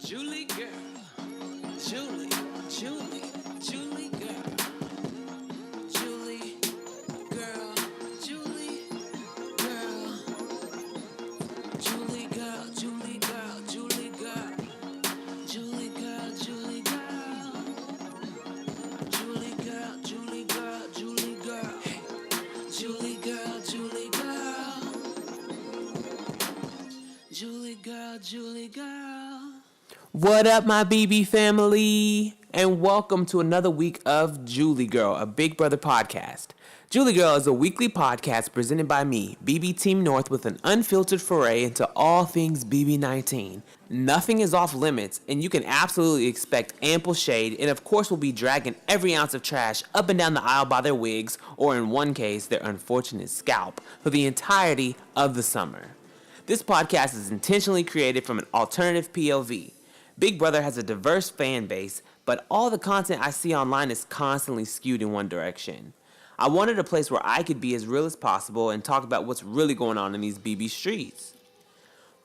Julie girl. Julie girl. Julie girl. Julie girl. Julie girl. Julie girl. Julie girl. Julie girl. Julie girl. Julie girl. Julie girl. Julie girl. Julie girl. Julie girl. Julie girl. Julie girl. Julie girl. What up, my BB family? And welcome to another week of Julie Girl, a Big Brother podcast. Julie Girl is a weekly podcast presented by me, BB Team North, with an unfiltered foray into all things BB19. Nothing is off limits, and you can absolutely expect ample shade, and of course we'll be dragging every ounce of trash up and down the aisle by their wigs, or in one case, their unfortunate scalp, for the entirety of the summer. This podcast is intentionally created from an alternative POV. Big Brother has a diverse fan base, but all the content I see online is constantly skewed in one direction. I wanted a place where I could be as real as possible and talk about what's really going on in these BB streets.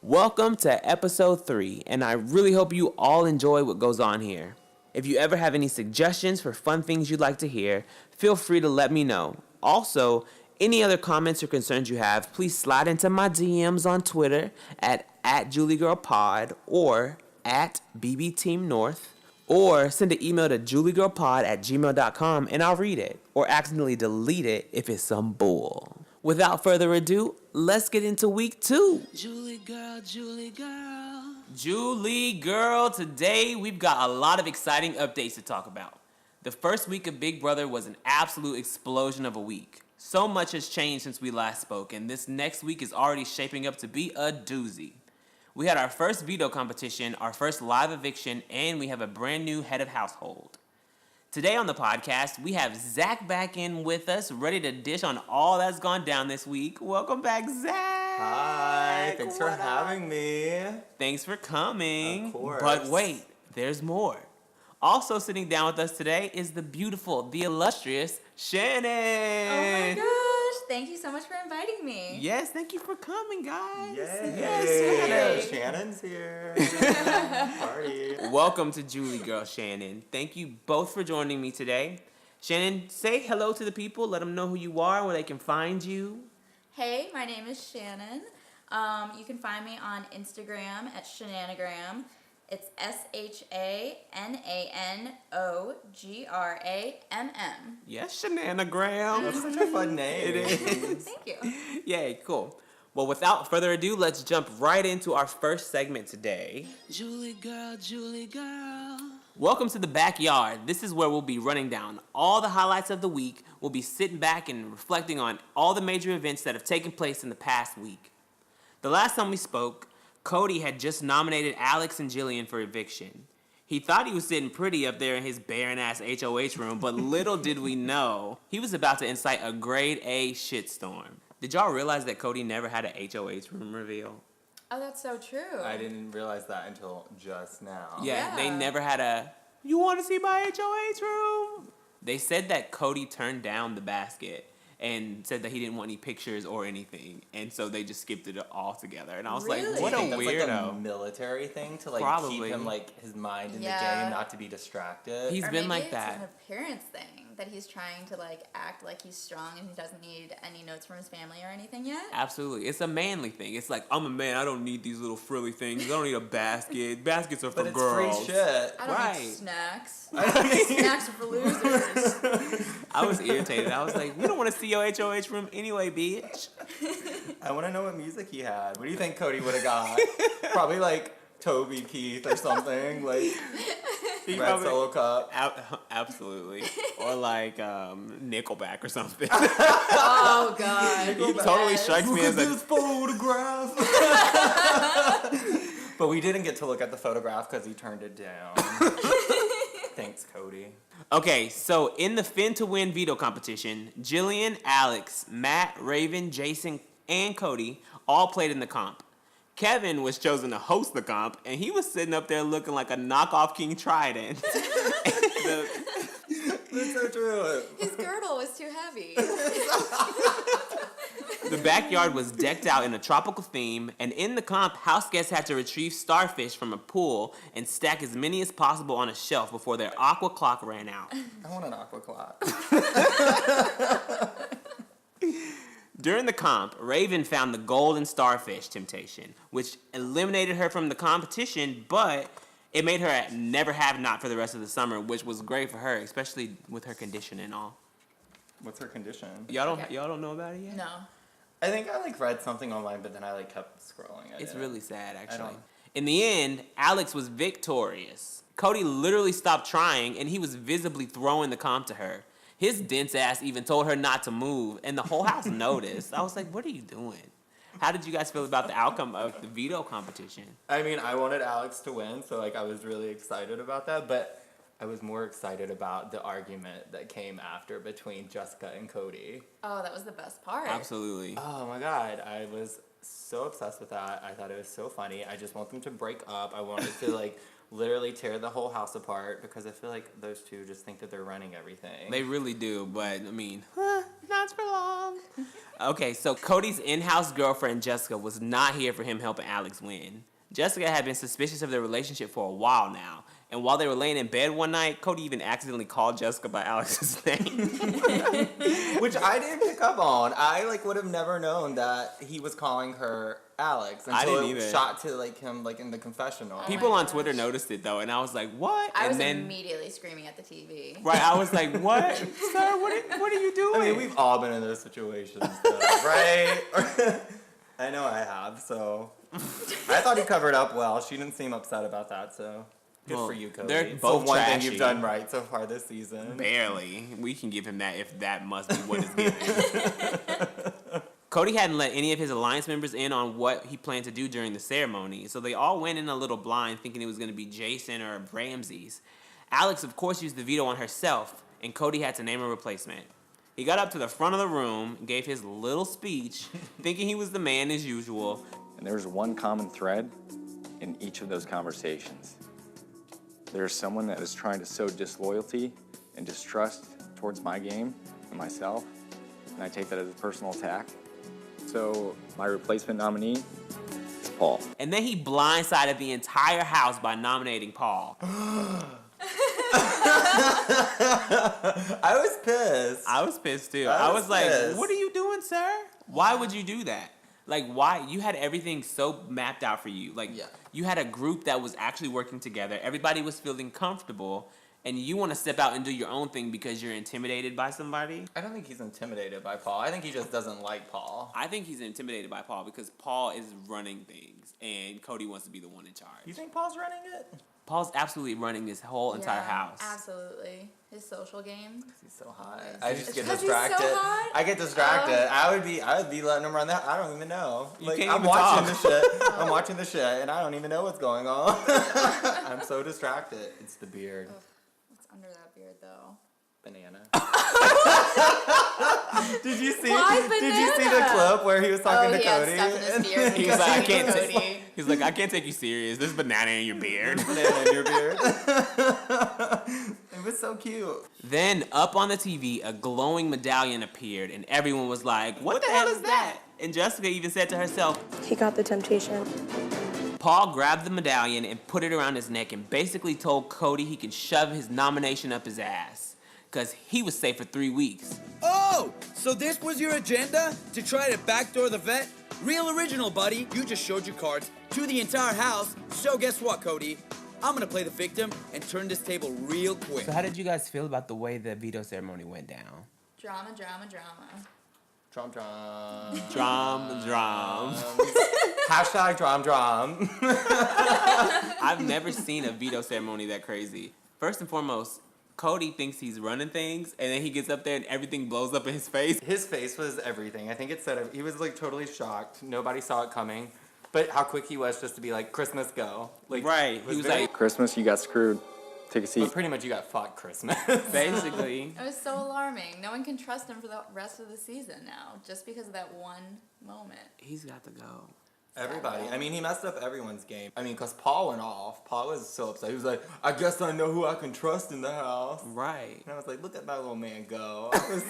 Welcome to episode 3, and I really hope you all enjoy what goes on here. If you ever have any suggestions for fun things you'd like to hear, feel free to let me know. Also, any other comments or concerns you have, please slide into my DMs on Twitter at JulieGirlPod or at BBTeamNorth, or send an email to juliegirlpod@gmail.com and I'll read it, or accidentally delete it if it's some bull. Without further ado, let's get into week 2. Julie girl, Julie girl. Julie girl, today we've got a lot of exciting updates to talk about. The first week of Big Brother was an absolute explosion of a week. So much has changed since we last spoke, and this next week is already shaping up to be a doozy. We had our first veto competition, our first live eviction, and we have a brand new head of household. Today on the podcast, we have Zach back in with us, ready to dish on all that's gone down this week. Welcome back, Zach. Hi, thanks for having me. Thanks for coming. Of course. But wait, there's more. Also sitting down with us today is the beautiful, the illustrious Shannon. Oh my gosh, thank you so much for inviting me. Yes, thank you for coming, guys. Yay. Yes, Shannon's here. Party. Welcome to Julie Girl, Shannon. Thank you both for joining me today. Shannon, say hello to the people. Let them know who you are, where they can find you. Hey, my name is Shannon. You can find me on Instagram at Shananogram. It's SHANANOGRAMM. Yes, Shananogram. That's such a fun name. It is. Thank you. Yay, cool. Well, without further ado, let's jump right into our first segment today. Julie girl, Julie girl. Welcome to the backyard. This is where we'll be running down all the highlights of the week. We'll be sitting back and reflecting on all the major events that have taken place in the past week. The last time we spoke, Cody had just nominated Alex and Jillian for eviction. He thought he was sitting pretty up there in his barren-ass HOH room, but little did we know, he was about to incite a grade A shitstorm. Did y'all realize that Cody never had a HOH room reveal? Oh, that's so true. I didn't realize that until just now. Yeah, they never had a, you want to see my HOH room? They said that Cody turned down the basket and said that he didn't want any pictures or anything, and so they just skipped it all together. And I was like, what a That's weirdo. like a military thing to like Probably. keep him like his mind in the game, not to be distracted. He's or been maybe like that. It's an appearance thing, that he's trying to like act like he's strong and he doesn't need any notes from his family or anything yet. Absolutely. It's a manly thing. It's like, I'm a man. I don't need these little frilly things. I don't need a basket. Baskets are for but it's girls. free shit. I don't Right. need snacks. Snacks are for losers. I was irritated. I was like, we don't want to see your HOH room anyway, bitch. I want to know what music he had. What do you think Cody would have got? Probably like Toby Keith or something. Like Red Solo Cup. Absolutely. Or like Nickelback or something. Oh, God. He totally strikes me as this photograph. But we didn't get to look at the photograph because he turned it down. Thanks, Cody. Okay, so in the Fin to Win veto competition, Jillian, Alex, Matt, Raven, Jason, and Cody all played in the comp. Kevin was chosen to host the comp, and he was sitting up there looking like a knockoff King Trident. That's so true. His girdle was too heavy. The backyard was decked out in a tropical theme, and in the comp, house guests had to retrieve starfish from a pool and stack as many as possible on a shelf before their aqua clock ran out. I want an aqua clock. During the comp, Raven found the golden starfish temptation, which eliminated her from the competition, but it made her never have not for the rest of the summer, which was great for her, especially with her condition and all. What's her condition? Y'all don't know about it yet? No. I think I read something online, but then I kept scrolling. It's really sad, actually. don't- In the end, Alex was victorious. Cody literally stopped trying, and he was visibly throwing the comp to her. His dense ass even told her not to move, and the whole house noticed. I was like, what are you doing? How did you guys feel about the outcome of the veto competition? I mean, I wanted Alex to win, so I was really excited about that, but I was more excited about the argument that came after between Jessica and Cody. Oh, that was the best part. Absolutely. Oh my god, I was so obsessed with that. I thought it was so funny. I just want them to break up. I wanted to literally tear the whole house apart because I feel like those two just think that they're running everything. They really do, but I mean, not for long. Okay, so Cody's in-house girlfriend, Jessica, was not here for him helping Alex win. Jessica had been suspicious of their relationship for a while now, and while they were laying in bed one night, Cody even accidentally called Jessica by Alex's name. Which I didn't pick up on. I would have never known that he was calling her Alex I until didn't it either. shot to him in the confessional. People my on Twitter gosh. noticed it, though, and I was like, what? I and was then, immediately screaming at the TV. right, I was like, what? Sir, what are you doing? I mean, we've all been in those situations, though, right? I know I have, so I thought he covered up well. She didn't seem upset about that, so good Well, for you, Cody. they're It's both the one thing trashy. you've done right so far this season. Barely. We can give him that if that must be what is given. Cody hadn't let any of his alliance members in on what he planned to do during the ceremony, so they all went in a little blind thinking it was going to be Jason or Ramses. Alex, of course, used the veto on herself, and Cody had to name a replacement. He got up to the front of the room, gave his little speech, thinking he was the man as usual. And there's one common thread in each of those conversations. There's someone that is trying to sow disloyalty and distrust towards my game and myself, and I take that as a personal attack. So my replacement nominee is Paul. And then he blindsided the entire house by nominating Paul. I was pissed. I was pissed too. I I was was like, pissed. what are you doing, sir? Why would you do that? Why? You had everything so mapped out for you. Yeah. You had a group that was actually working together. Everybody was feeling comfortable. And you want to step out and do your own thing because you're intimidated by somebody? I don't think he's intimidated by Paul. I think he just doesn't like Paul. I think he's intimidated by Paul because Paul is running things. And Cody wants to be the one in charge. You think Paul's running it? Paul's absolutely running this whole entire house. Absolutely. His social game. He's so hot. Yes. I just It's get 'cause he's so distracted. hot? I get distracted. I would be letting him run that. I don't even know. You can't I'm even watching talk. the shit. I'm watching the shit, and I don't even know what's going on. I'm so distracted. It's the beard. What's under that beard, though? Banana. Did you see? Why Did you see the banana? clip where he was talking to he had Cody? stuff in his beard. He was like, I can't Cody. take. He's like, I can't take you serious. There's banana in your beard. Banana in your beard. It was so cute. Then, up on the TV, a glowing medallion appeared, and everyone was like, what the hell is that? And Jessica even said to herself, He got the temptation. Paul grabbed the medallion and put it around his neck and basically told Cody he could shove his nomination up his ass, because he was safe for 3 weeks. Oh, so this was your agenda? To try to backdoor the vet? Real original, buddy. You just showed your cards to the entire house. So guess what, Cody? I'm gonna play the victim and turn this table real quick. So how did you guys feel about the way the veto ceremony went down? Drama, drama, drama. Drum drum. Drum. Hashtag drum drum. I've never seen a veto ceremony that crazy. First and foremost, Cody thinks he's running things, and then he gets up there and everything blows up in his face. His face was everything. I think it said he was totally shocked. Nobody saw it coming. But how quick he was just to be like, Christmas, go. Right. He was very- like, Christmas, you got screwed. Take a But seat. pretty much you got fucked Christmas. basically. It was so alarming. No one can trust him for the rest of the season now, just because of that one moment. He's got to go. Everybody. I mean, he messed up everyone's game. I mean, because Paul went off. Paul was so upset. He was like, I guess I know who I can trust in the house. Right. And I was like, look at that little man go. He was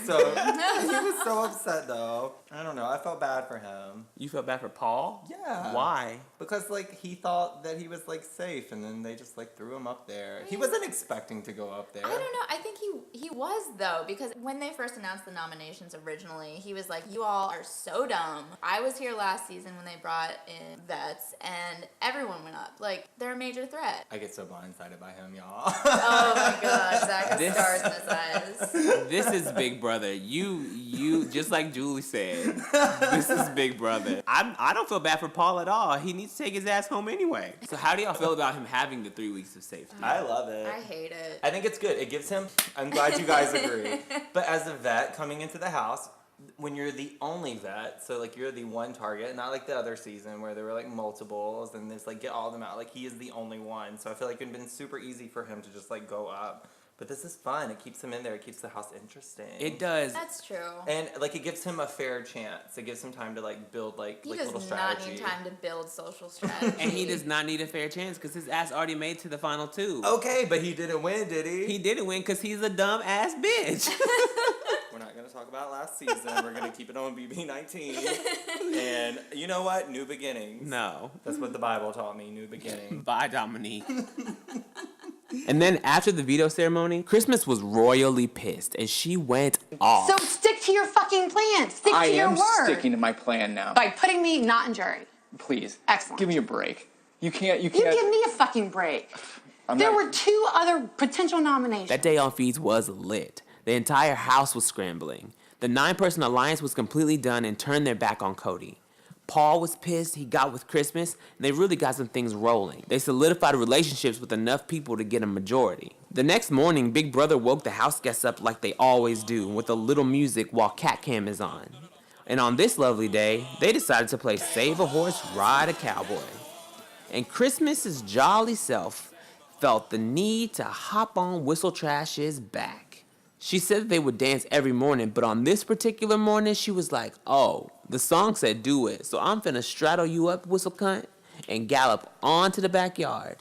so upset, though. I don't know. I felt bad for him. You felt bad for Paul? Yeah. Why? Because, like, he thought that he was, like, safe, and then they just, like, threw him up there. He wasn't expecting to go up there. I don't know. I think he was, though, because when they first announced the nominations originally, he was like, you all are so dumb. I was here last season when they brought in vets, and everyone went up. Like, they're a major threat. I get so blindsided by him, y'all. Oh my gosh, Zach has stars in his eyes. This is Big Brother. You just like Julie said, this is Big Brother. I don't feel bad for Paul at all. He needs to take his ass home anyway. So how do y'all feel about him having the 3 weeks of safety? I love it. I hate it. I think it's good. It gives him, I'm glad you guys agree. But as a vet coming into the house, when you're the only vet, so like you're the one target, not like the other season where there were like multiples and there's like get all of them out. Like he is the only one. So I feel like it would have been super easy for him to just like go up. But this is fun. It keeps him in there. It keeps the house interesting. It does. That's true. And like it gives him a fair chance. It gives him time to like build like He little does strategy. not need time to build social strategy. And he does not need a fair chance because his ass already made to the final 2. Okay, but he didn't win, did he? He didn't win because he's a dumb ass bitch. We're not going to talk about last season. We're going to keep it on BB19. And you know what? New beginnings. No. That's what the Bible taught me. New beginnings. Bye, Dominique. And then after the veto ceremony, Christmas was royally pissed and she went off. So stick to your fucking plan. Stick to your word. I am sticking to my plan now. By putting me not in jury. Please. Excellent. Give me a break. You can't. You give me a fucking break. There were 2 other potential nominations. That day on Feeds was lit. The entire house was scrambling. The 9-person alliance was completely done and turned their back on Cody. Paul was pissed, he got with Christmas, and they really got some things rolling. They solidified relationships with enough people to get a majority. The next morning, Big Brother woke the house guests up like they always do, with a little music while Cat Cam is on. And on this lovely day, they decided to play Save a Horse, Ride a Cowboy. And Christmas's jolly self felt the need to hop on Whistle Trash's back. She said that they would dance every morning, but on this particular morning, she was like, oh, the song said do it, so I'm finna straddle you up, Whistle Cunt, and gallop onto the backyard.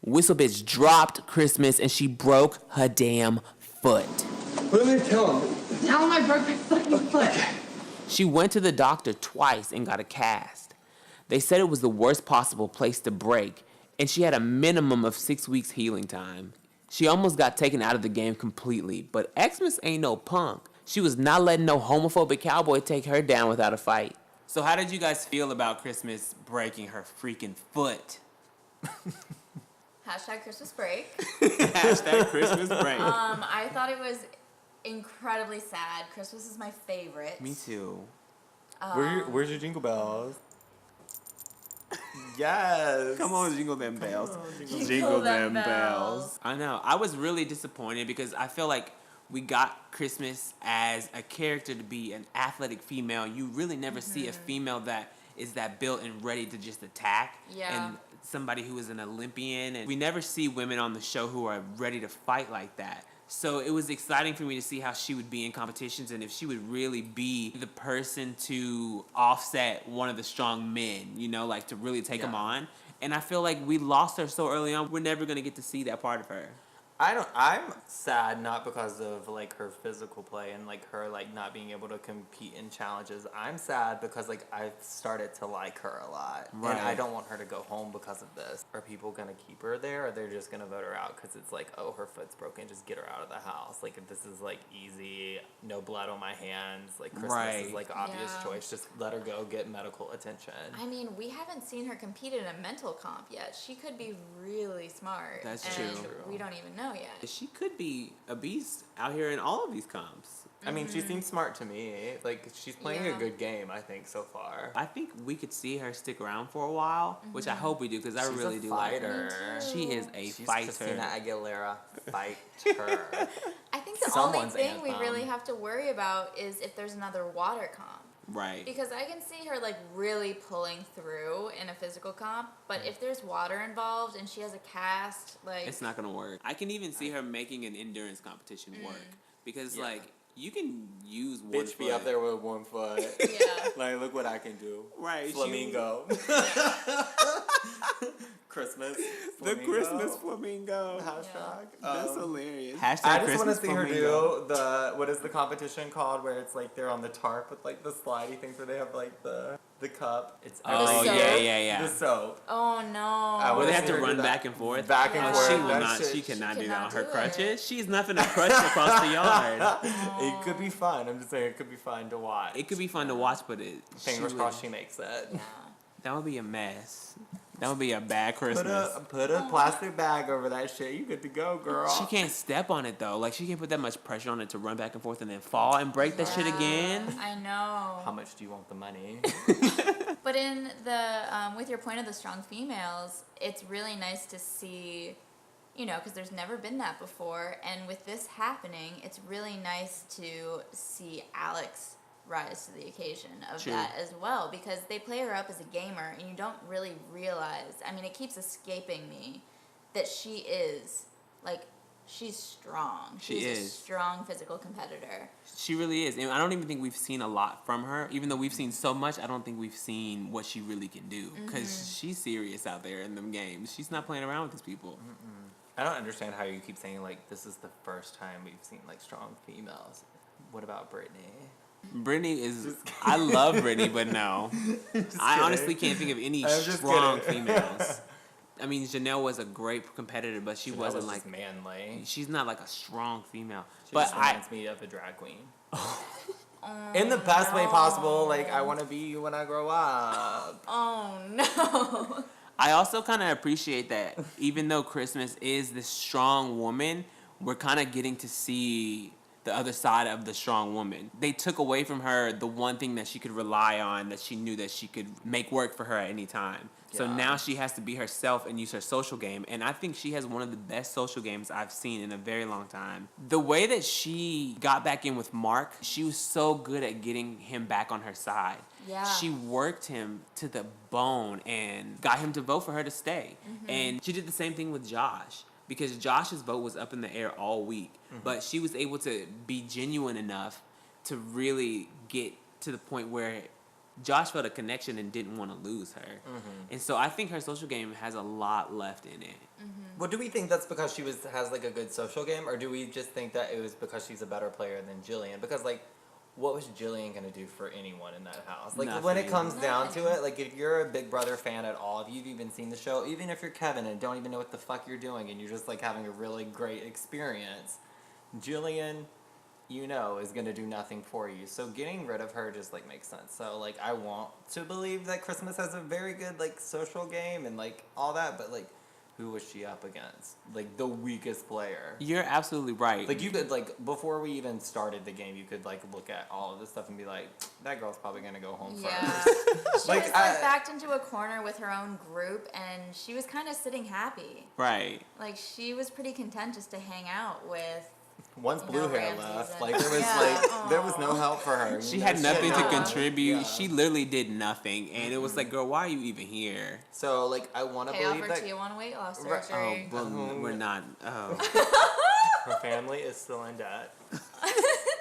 Whistle Bitch dropped Christmas, and she broke her damn foot. What did they tell him? Tell him I broke my fucking foot. She went to the doctor twice and got a cast. They said it was the worst possible place to break, and she had a minimum of 6 weeks healing time. She almost got taken out of the game completely, but Xmas ain't no punk. She was not letting no homophobic cowboy take her down without a fight. So how did you guys feel about Christmas breaking her freaking foot? Hashtag Christmas break. Hashtag Christmas break. I thought it was incredibly sad. Christmas is my favorite. Me too. Where's your jingle bells? Yes. Come on, jingle them bells. Jingle them bells. I know. I was really disappointed because I feel like we got Christmas as a character to be an athletic female. You really never see a female that is that built and ready to just attack. Yeah. And somebody who is an Olympian. And we never see women on the show who are ready to fight like that. So it was exciting for me to see how she would be in competitions and if she would really be the person to offset one of the strong men, you know, like to really take them on. And I feel like we lost her so early on, we're never going to get to see that part of her. I'm sad not because of like her physical play and like her like not being able to compete in challenges. I'm sad because like I've started to like her a lot. Right. And I don't want her to go home because of this. Are people gonna keep her there or they're just gonna vote her out because it's like, oh, her foot's broken, just get her out of the house. Like if this is like easy, no blood on my hands, like Christmas is like obvious choice. Just let her go get medical attention. I mean, we haven't seen her compete in a mental comp yet. She could be really smart. That's and true. We don't even know yet. She could be a beast out here in all of these comps. I mean, she seems smart to me. Like she's playing Yeah. a good game, I think, so far. I think we could see her stick around for a while, which I hope we do because I She's really a do like her. fighter. She is a She's fighter. Christina Aguilera. Fighter. I think the Someone's only thing we anthem. really have to worry about is if there's another water comp. Right. Because I can see her like really pulling through in a physical comp, but if there's water involved and she has a cast, like It's not gonna work. I can even see her making an endurance competition work because like You can use one Bitch foot. be up there with 1 foot. Yeah. Like, look what I can do. Right. Flamingo. Christmas. The Flamingo. Christmas flamingo. Hashtag. That's hilarious. I Hashtag just want to Christmas see her flamingo. do the, what is the competition called where it's like they're on the tarp with like the slidey things where they have like the cup. It's Oh, soap? yeah. the soap. Oh no. I Where wanna they have see to her do run that. back and forth. Back and Yeah. forth. She will that not. shit- She cannot do that cannot on her do it. crutches. She's nothing to crutch across the yard. It could be fun. I'm just saying it could be fun to watch. It could be fun to watch, but Fingers crossed she makes it. Yeah. that would be a mess. That would be a bad Put Christmas. a plastic bag over that shit. You good to go, girl. She can't step on it though. Like she can't put that much pressure on it to run back and forth and then fall and break that shit again. I know. How much do you want the money? But in the with your point of the strong females, it's really nice to see, you know, because there's never been that before, and with this happening, it's really nice to see Alex rise to the occasion of True. that as well, because they play her up as a gamer, and you don't really realize. I mean, it keeps escaping me that she is like. She's strong. She She's a is. strong physical competitor. She really is. And I don't even think we've seen a lot from her. Even though we've seen so much, I don't think we've seen what she really can do. Because she's serious out there in them games. She's not playing around with these people. I don't understand how you keep saying like this is the first time we've seen like strong females. What about Brittany? Brittany is... I love Brittany, but no. I honestly can't think of any I'm just strong kidding. females. I mean, Janelle was a great competitor, but she Janelle wasn't was like... just manly. She's not like a strong female. She But just I... reminds me of a drag queen. In the best way possible. Like I want to be you when I grow up. Oh no. I also kind of appreciate that even though Christmas is this strong woman, we're kind of getting to see the other side of the strong woman. They took away from her the one thing that she could rely on, that she knew that she could make work for her at any time. So Yeah. now she has to be herself and use her social game. And I think she has one of the best social games I've seen in a very long time. The way that she got back in with Mark, she was so good at getting him back on her side. Yeah. She worked him to the bone and got him to vote for her to stay. And she did the same thing with Josh, because Josh's vote was up in the air all week. But she was able to be genuine enough to really get to the point where Josh felt a connection and didn't want to lose her. And so I think her social game has a lot left in it. Well, do we think that's because she has like a good social game, or do we just think that it was because she's a better player than Jillian? Because like, what was Jillian gonna do for anyone in that house? Like when it Nothing. comes down to it, like if you're a Big Brother fan at all, if you've even seen the show, even if you're Kevin and don't even know what the fuck you're doing, and you're just like having a really great experience, Jillian, you know, is gonna do nothing for you. So getting rid of her just like makes sense. So like I want to believe that Christmas has a very good like social game and like all that, but like who was she up against? Like the weakest player. You're absolutely right. Like you could like before we even started the game, you could like look at all of this stuff and be like, that girl's probably gonna go home Yeah. first. She Like, was backed into a corner with her own group, and she was kind of sitting happy. right. Like she was pretty content just to hang out with. Once You blue know, hair Ramses left, and- like there was Yeah. there was no help for her. She you had know, nothing to had no- contribute. Yeah. She literally did nothing. And it was like, girl, why are you even here? So like I want to Pay believe off that her Tijuana weight loss Right. surgery. Oh, well, we're not. Oh. her family is still in debt.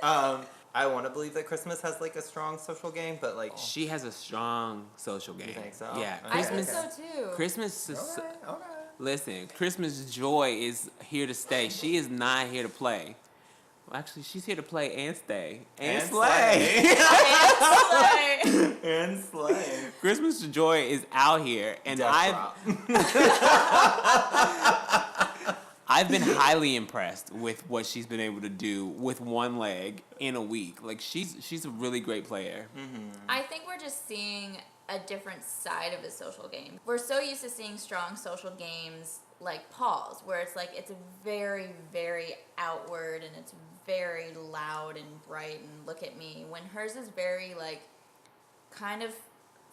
I want to believe that Christmas has like a strong social game, but like She has a strong social game. think so? Yeah. Okay. I think Christmas. so too. Christmas. Is, okay. Listen, Christmas joy is here to stay. She is not here to play. Well, actually, she's here to play and stay and, slay. and slay. Christmas joy is out here, and Death I've been highly impressed with what she's been able to do with one leg in a week. Like she's a really great player. I think we're just seeing a different side of his social game. We're so used to seeing strong social games like Paul's, where it's like it's very, very outward and it's very loud and bright and look at me. When hers is very like kind of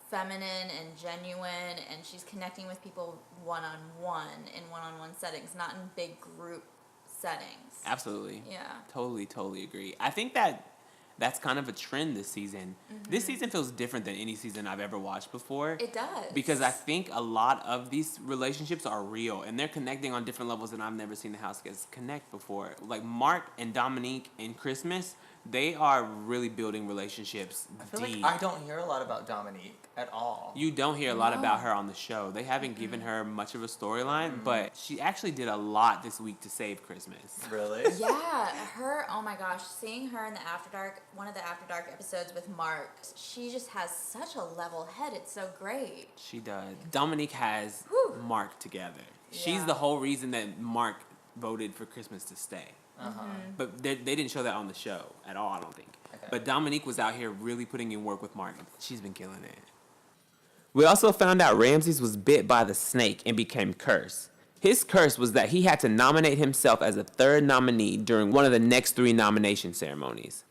feminine and genuine, and she's connecting with people one-on-one in one-on-one settings, not in big group settings. Absolutely. Yeah. Totally agree. I think that's kind of a trend this season. This season feels different than any season I've ever watched before. It does. Because I think a lot of these relationships are real, and they're connecting on different levels that I've never seen the house guests connect before. Like Mark and Dominique in Christmas, They are really building relationships I feel deep. like I don't hear a lot about Dominique at all. You don't hear a lot about her on the show. They haven't given her much of a storyline, but she actually did a lot this week to save Christmas. Really? Yeah, oh my gosh, seeing her in the After Dark, one of the After Dark episodes with Mark, she just has such a level head. It's so great. She does. Dominique has Mark together. She's Yeah. the whole reason that Mark voted for Christmas to stay. But they didn't show that on the show at all, I don't think. Okay. But Dominique was out here really putting in work with Mark. She's been killing it. We also found out Ramses was bit by the snake and became cursed. His curse was that he had to nominate himself as a third nominee during one of the next 3 nomination ceremonies.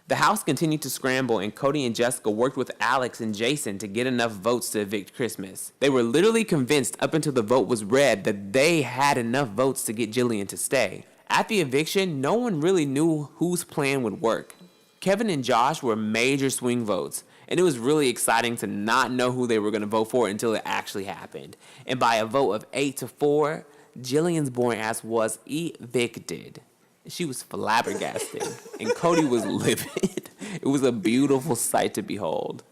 The house continued to scramble, and Cody and Jessica worked with Alex and Jason to get enough votes to evict Christmas. They were literally convinced up until the vote was read that they had enough votes to get Jillian to stay. At the eviction, no one really knew whose plan would work. Kevin and Josh were major swing votes, and it was really exciting to not know who they were going to vote for until it actually happened. And by a vote of 8-4, Jillian's boring ass was evicted. She was flabbergasted, and Cody was livid. It was a beautiful sight to behold.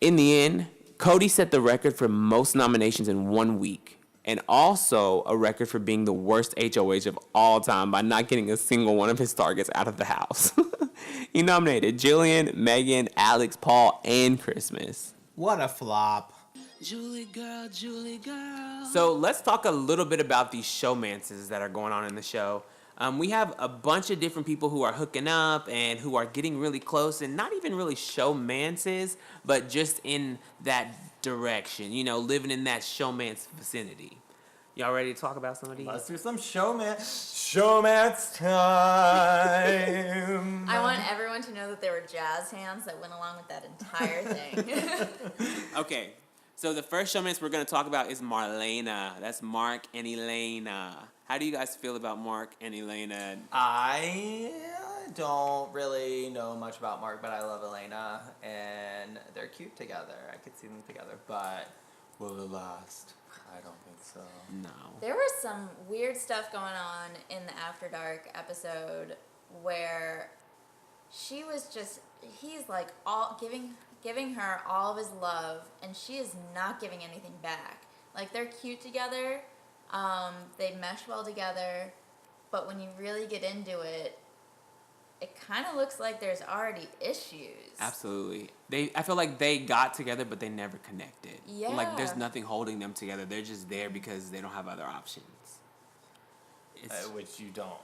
In the end, Cody set the record for most nominations in 1 week, and also a record for being the worst HOH of all time by not getting a single one of his targets out of the house. He nominated Jillian, Megan, Alex, Paul, and Christmas. What a flop. Julie girl, Julie girl. So let's talk a little bit about these showmances that are going on in the show. We have a bunch of different people who are hooking up and who are getting really close, and not even really showmances, but just in that direction, you know, living in that showman's vicinity. Y'all ready to talk about some of these? Let's do some showmance time. I want everyone to know that there were jazz hands that went along with that entire thing. Okay, so the first showmance we're going to talk about is Marlena. That's Mark and Elena. How do you guys feel about Mark and Elena? I don't really know much about Mark, but I love Elena, and they're cute together. I could see them together, but will it last? I don't think so. No. There was some weird stuff going on in the After Dark episode where she was just, he's like all giving her all of his love, and she is not giving anything back. Like, they're cute together, they mesh well together, but when you really get into it, it kind of looks like there's already issues. Absolutely. I feel like they got together, but they never connected. Yeah. Like, there's nothing holding them together. They're just there because they don't have other options. Which you don't.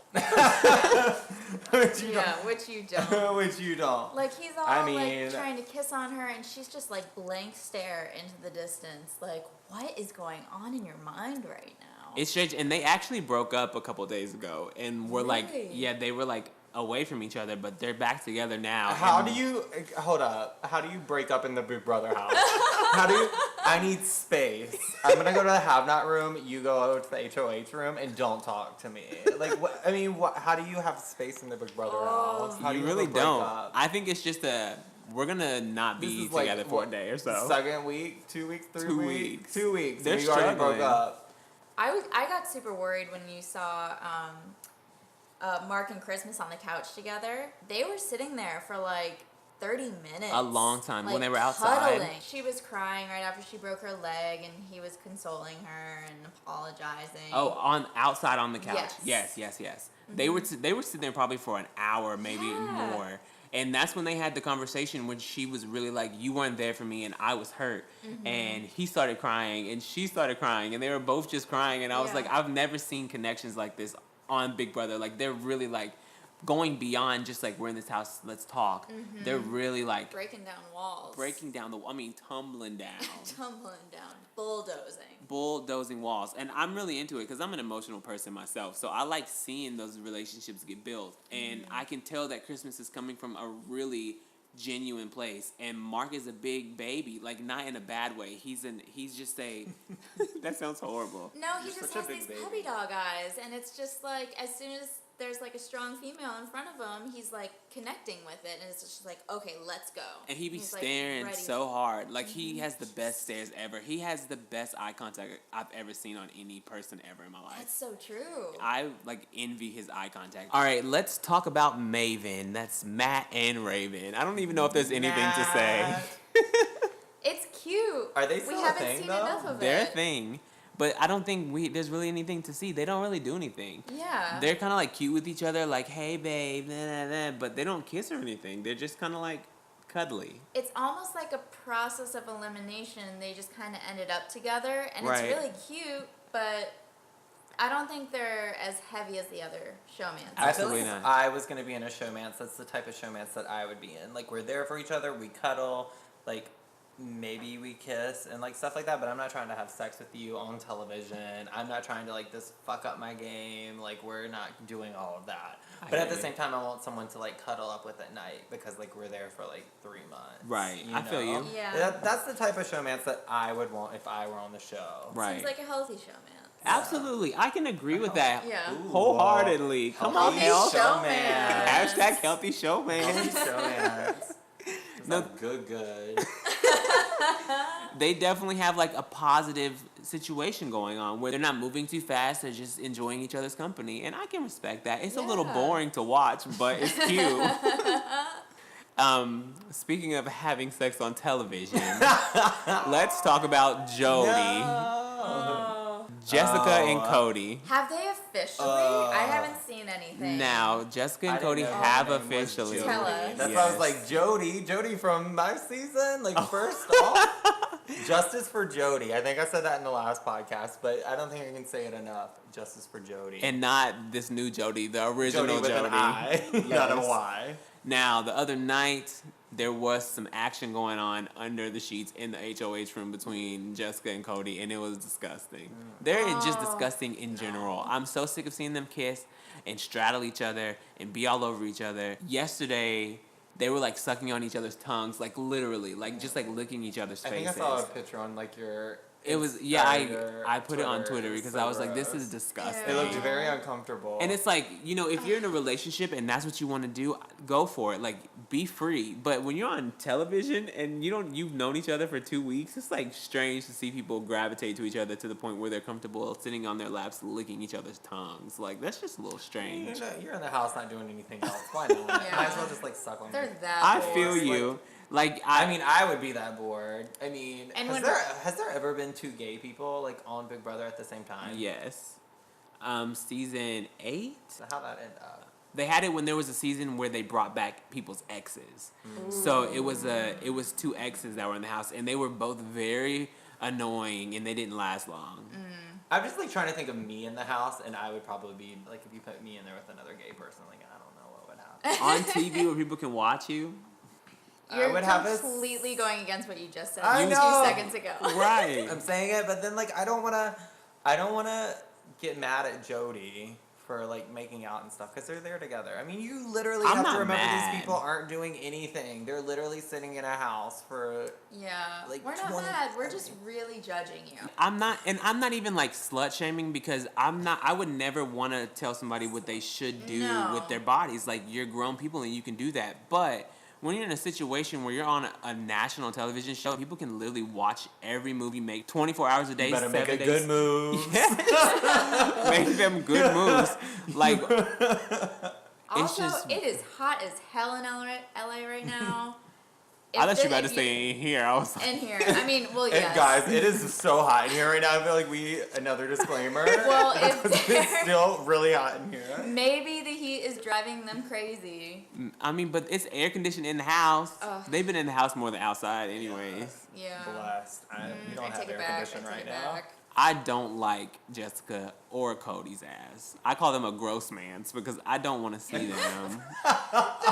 Which you don't. Which you don't. Like, he's all like trying to kiss on her, and she's just like blank stare into the distance. Like, what is going on in your mind right now? It's strange. And they actually broke up a couple days ago, and were like, Really? yeah, they were like away from each other, but they're back together now. How and do you break up in the Big Brother house? I need space. I'm gonna go to the Have Not room. You go to the HOH room and don't talk to me. Like, how do you have space in the Big Brother house? How do you really break don't. up? I think it's just we're gonna not This be is like, together for a day or so. Second week, 2 weeks, 3 2 weeks, weeks. 2 weeks. They're We already broke struggling. up. I got super worried when you saw Mark and Christmas on the couch together. They were sitting there for like 30 minutes. A long time, when like, they were outside. cuddling. She was crying right after she broke her leg, and he was consoling her and apologizing. Oh, outside on the couch. Yes. Yes. Mm-hmm. They were sitting there probably for an hour, maybe more. And that's when they had the conversation when she was really like, you weren't there for me and I was hurt. Mm-hmm. And he started crying and she started crying and they were both just crying. And I was like, I've never seen connections like this on Big Brother. Like, they're really like going beyond just like, we're in this house, let's talk. Mm-hmm. They're really like breaking down walls. Tumbling down. Tumbling down. Bulldozing walls. And I'm really into it because I'm an emotional person myself. So I like seeing those relationships get built. And I can tell that Christmas is coming from a really genuine place. And Mark is a big baby, like not in a bad way. He's just a that sounds horrible. No, he just has these puppy dog eyes, and it's just like as soon as there's like a strong female in front of him, he's like connecting with it, and it's just like, okay, let's go. And he be He's, like, staring ready. so hard. Like, he has the best stares ever. He has the best eye contact I've ever seen on any person ever in my life. That's so true. I, like, envy his eye contact. All right, let's talk about Maven. That's Matt and Raven. I don't even know if there's anything to say. It's cute. Are they still We a haven't thing, seen though? enough of They're a it. thing. But I don't think there's really anything to see. They don't really do anything. Yeah. They're kind of like cute with each other, like, hey, babe, nah, nah, nah, but they don't kiss or anything. They're just kind of like cuddly. It's almost like a process of elimination. They just kind of ended up together, and Right. it's really cute, but I don't think they're as heavy as the other showmans. Absolutely I feel like not. if I was going to be in a showmance, that's the type of showmance that I would be in. Like, we're there for each other, we cuddle, like, maybe we kiss and like stuff like that, but I'm not trying to have sex with you on television. I'm not trying to like just fuck up my game. Like, we're not doing all of that. But at the same time, I want someone to like cuddle up with at night because like we're there for like 3 months. Right. I feel you. Yeah. That's the type of showmance that I would want if I were on the show. Right. Seems like a healthy showman. Absolutely. I can agree with that. Yeah. Ooh, Wholeheartedly. Come on, Healthy health. showman. Hashtag healthy showman. Healthy showmance. No. No, good. They definitely have like a positive situation going on where they're not moving too fast. They're just enjoying each other's company. And I can respect that. It's a little Yeah. boring to watch, but it's cute. Speaking of having sex on television, let's talk about Jody. Jessica and Cody. Have they officially? I haven't seen anything. Now, Jessica and I didn't Cody know her have name was officially. Jody. Tell us. That's why I was Yes. like, Jody from my season? Like, first off, justice for Jody. I think I said that in the last podcast, but I don't think I can say it enough. Justice for Jody. And not this new Jody, the original Jody with an I, not a Yes. Y. Now, the other night, there was some action going on under the sheets in the HOH room between Jessica and Cody, and it was disgusting. They're just disgusting in general. I'm so sick of seeing them kiss and straddle each other and be all over each other. Yesterday, they were like sucking on each other's tongues, like literally, like just like licking each other's I think faces. I saw a picture on like your. It was I put it on Twitter because I was like, this is disgusting. It looked very uncomfortable. And it's like, you know, if you're in a relationship and that's what you want to do, go for it. Like, be free. But when you're on television and you've known each other for 2 weeks, it's like strange to see people gravitate to each other to the point where they're comfortable sitting on their laps licking each other's tongues. Like, that's just a little strange. You're in the house not doing anything else. Why not? Yeah. Might as well just like suck on They're your- that. I bored. feel you. Like, I mean, I would be that bored. I mean, And has when- there ever been 2 gay people like on Big Brother at the same time? yes. Season 8? So how'd that end up? They had it when there was a season where they brought back people's exes. So it was 2 exes that were in the house, and they were both very annoying, and they didn't last long. I'm just like trying to think of me in the house, and I would probably be like, if you put me in there with another gay person, like I don't know what would happen. On TV where people can watch you. You're would have a completely going against what you just said I 2 know. seconds ago. Right. I'm saying it, but then like I don't wanna get mad at Jody for like making out and stuff because they're there together. I mean, you literally I'm have not to remember mad. these people aren't doing anything. They're literally sitting in a house for. Yeah. Like We're not 20 mad. We're just really judging you. I'm not even like slut shaming because I would never want to tell somebody what they should do No. with their bodies. Like, you're grown people and you can do that. But when you're in a situation where you're on a national television show, people can literally watch every movie you make 24 hours a day, You better 7 make a days. good move. Make them good moves. Like, Also, just- it is hot as hell in LA right now. I thought you were about to If say in here. I was like, in here. I mean, well, And yes. guys, it is so hot in here right now. I feel like another disclaimer. Well, if it's they're- still really hot in here. Maybe the heat is driving them crazy. I mean, but it's air conditioned in the house. Ugh. They've been in the house more than outside, anyways. Yeah. Blessed. You don't I have take air it back. conditioning I take right it now. back. I don't like Jessica or Cody's ass. I call them a gross man's because I don't want to see them.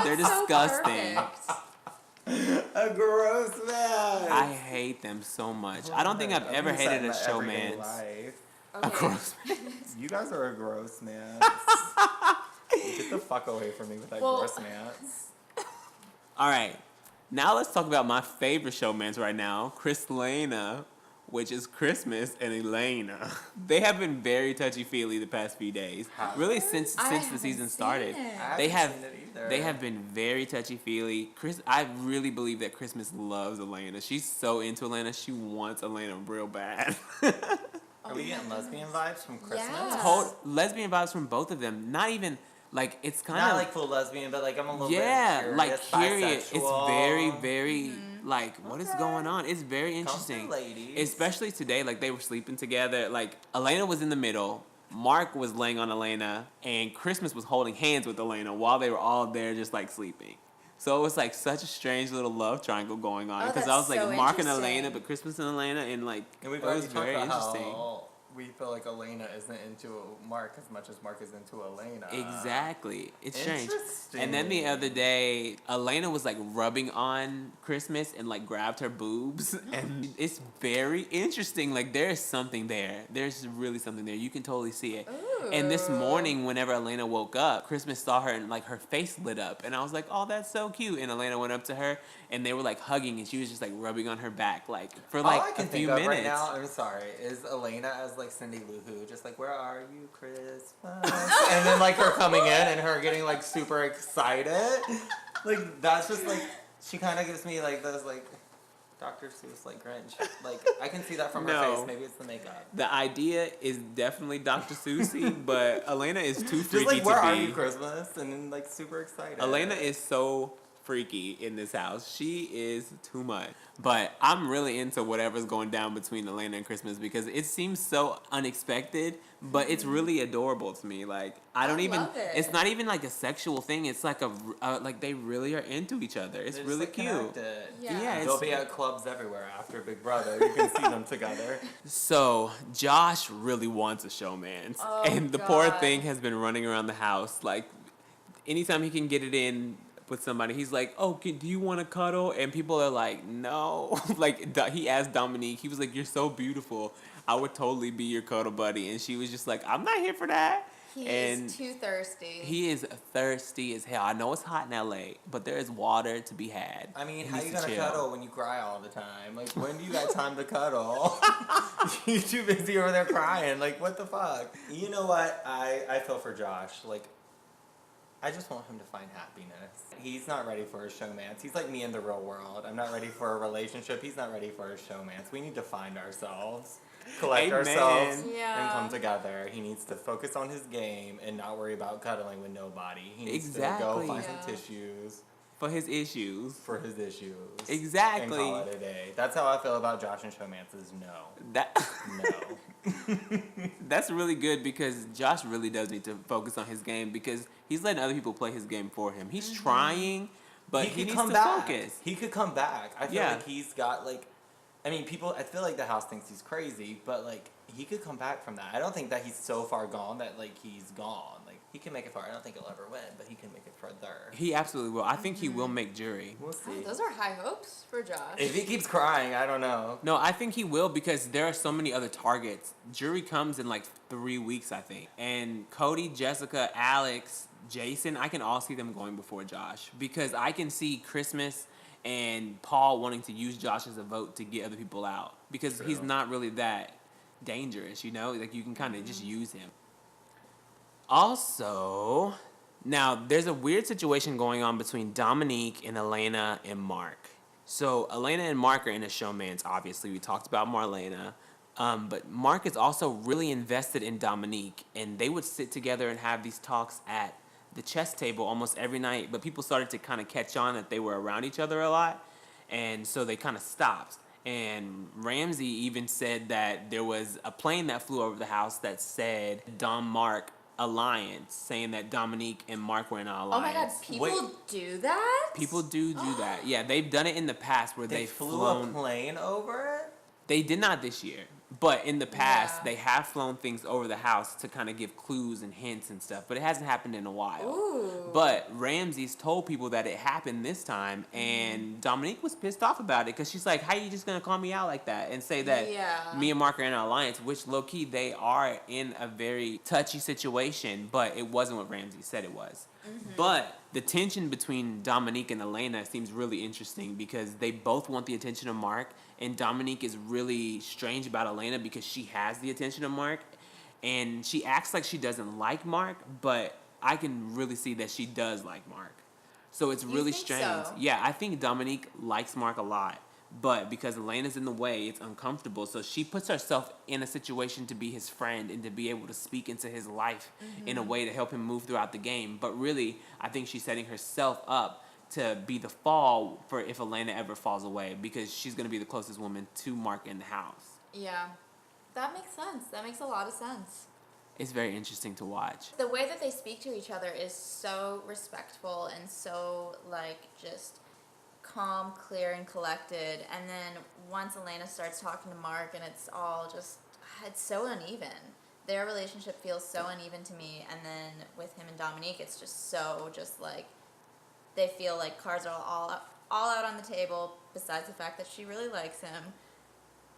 They're disgusting. Perfect. A gross man. I hate them so much. I don't think I've ever hated a showman. A Okay. gross man. You guys are a gross man. Get the fuck away from me with that Well- gross man. All right. Now let's talk about my favorite showmans right now, Chris Lena. which is Christmas and Elena. They have been very touchy-feely the past few days. Really, since the season started. They have been very touchy-feely. I really believe that Christmas loves Elena. She's so into Elena. She wants Elena real bad. Are we getting lesbian vibes from Christmas? Yeah. Lesbian vibes from both of them. Not even, like, it's kind of... Not like full lesbian, but like I'm a little bit curious, like curious. It's bisexual. very, very, like, what is going on? It's very interesting. Come through, ladies. Especially today, like, they were sleeping together. Like, Elena was in the middle. Mark was laying on Elena, and Christmas was holding hands with Elena while they were all there just, like, sleeping. So it was, like, such a strange little love triangle going on. Because I was, like, so Mark and interesting. Elena, but Christmas and Elena, and, like, And we've it already was talked very about interesting. how we feel like Elena isn't into Mark as much as Mark is into Elena. Exactly. It's strange. Interesting. And then the other day, Elena was like rubbing on Christmas and like grabbed her boobs. And it's very interesting. Like there is something there. There's really something there. You can totally see it. Ooh. And this morning, whenever Elena woke up, Christmas saw her and like her face lit up. And I was like, oh, that's so cute. And Elena went up to her and they were like hugging and she was just like rubbing on her back like for like All I can a few think minutes. of right now, I'm sorry, is Elena as like Cindy Lou Who, just like, where are you, Christmas? And then like her coming in and her getting like super excited. Like that's just like, she kind of gives me like those like Dr. Seuss like Grinch. Like I can see that from her No. face. Maybe it's the makeup. The idea is definitely Dr. Susie, but Elena is too freaky Just like, where to are be. you, Christmas? And then like super excited. Elena is so freaky in this house. She is too much. But I'm really into whatever's going down between Elena and Christmas because it seems so unexpected, but it's really adorable to me. Like I don't even. love it. It's not even like a sexual thing. It's like like they really are into each other. It's They're just, really like, cute. connected. Yeah. it's- They'll be at clubs everywhere after Big Brother. You can see them together. So Josh really wants a showman, Oh, and the poor God. thing has been running around the house like anytime he can get it in with somebody, he's like, "Oh, do you want to cuddle?" And people are like, "No." Like he asked Dominique, he was like, "You're so beautiful. I would totally be your cuddle buddy," and she was just like, "I'm not here for that." He and is too thirsty. he is thirsty as hell. I know it's hot in LA, but there is water to be had. I mean, He how needs you to gonna chill. cuddle when you cry all the time? Like, when do you got time to cuddle? You too busy over there crying. Like, what the fuck? You know what? I feel for Josh. Like, I just want him to find happiness. He's not ready for a showmance. He's like me in the real world. I'm not ready for a relationship. He's not ready for a showmance. We need to find ourselves, collect Amen. ourselves, and Yeah. come together. He needs to focus on his game and not worry about cuddling with nobody. He needs Exactly. to go find Yeah. some tissues For his issues. for his issues. Exactly. And call it a day. That's how I feel about Josh and showmances. No. That No. That's really good because Josh really does need to focus on his game because he's letting other people play his game for him. He's trying, but he could needs come to back. focus. He could come back. I feel Yeah. like he's got like, I mean, people. I feel like the house thinks he's crazy, but like he could come back from that. I don't think that he's so far gone that like he's gone. Like he can make it far. I don't think he'll ever win, but he can make it further. He absolutely will. I think he will make jury. We'll Oh, see. those are high hopes for Josh. If he keeps crying, I don't know. No, I think he will because there are so many other targets. Jury comes in like 3 weeks, I think. And Cody, Jessica, Alex, Jason, I can all see them going before Josh because I can see Christmas and Paul wanting to use Josh as a vote to get other people out because he's True. not really that dangerous, you know? Like you can kind of just use him. Also, now there's a weird situation going on between Dominique and Elena and Mark. So Elena and Mark are in a showmance, obviously. We talked about Marlena. But Mark is also really invested in Dominique, and they would sit together and have these talks at the chess table almost every night, but people started to kind of catch on that they were around each other a lot, and so they kind of stopped. And Ramsey even said that there was a plane that flew over the house that said Dom Mark Alliance, saying that Dominique and Mark were in an alliance. Oh my god, people Wait. do that? People do that. Yeah, they've done it in the past where They they've flew flown. a plane over it. They did not this year, but in the past, Yeah. they have flown things over the house to kind of give clues and hints and stuff, but it hasn't happened in a while. Ooh. But Ramsey's told people that it happened this time, and Dominique was pissed off about it because she's like, how you just going to call me out like that and say that Yeah. me and Mark are in an alliance, which low-key, they are in a very touchy situation, but it wasn't what Ramsey said it was. But the tension between Dominique and Elena seems really interesting because they both want the attention of Mark, and Dominique is really strange about Elena because she has the attention of Mark, and she acts like she doesn't like Mark, but I can really see that she does like Mark. So it's really think strange. so? Yeah, I think Dominique likes Mark a lot. But because Elena's in the way, it's uncomfortable. So she puts herself in a situation to be his friend and to be able to speak into his life in a way to help him move throughout the game. But really, I think she's setting herself up to be the fall for if Elena ever falls away because she's going to be the closest woman to Mark in the house. Yeah. That makes sense. That makes a lot of sense. It's very interesting to watch. The way that they speak to each other is so respectful and so, like, just calm, clear, and collected. And then once Elena starts talking to Mark and it's all just, it's so uneven. Their relationship feels so uneven to me. And then with him and Dominique, it's just so just like, they feel like cards are all out on the table besides the fact that she really likes him.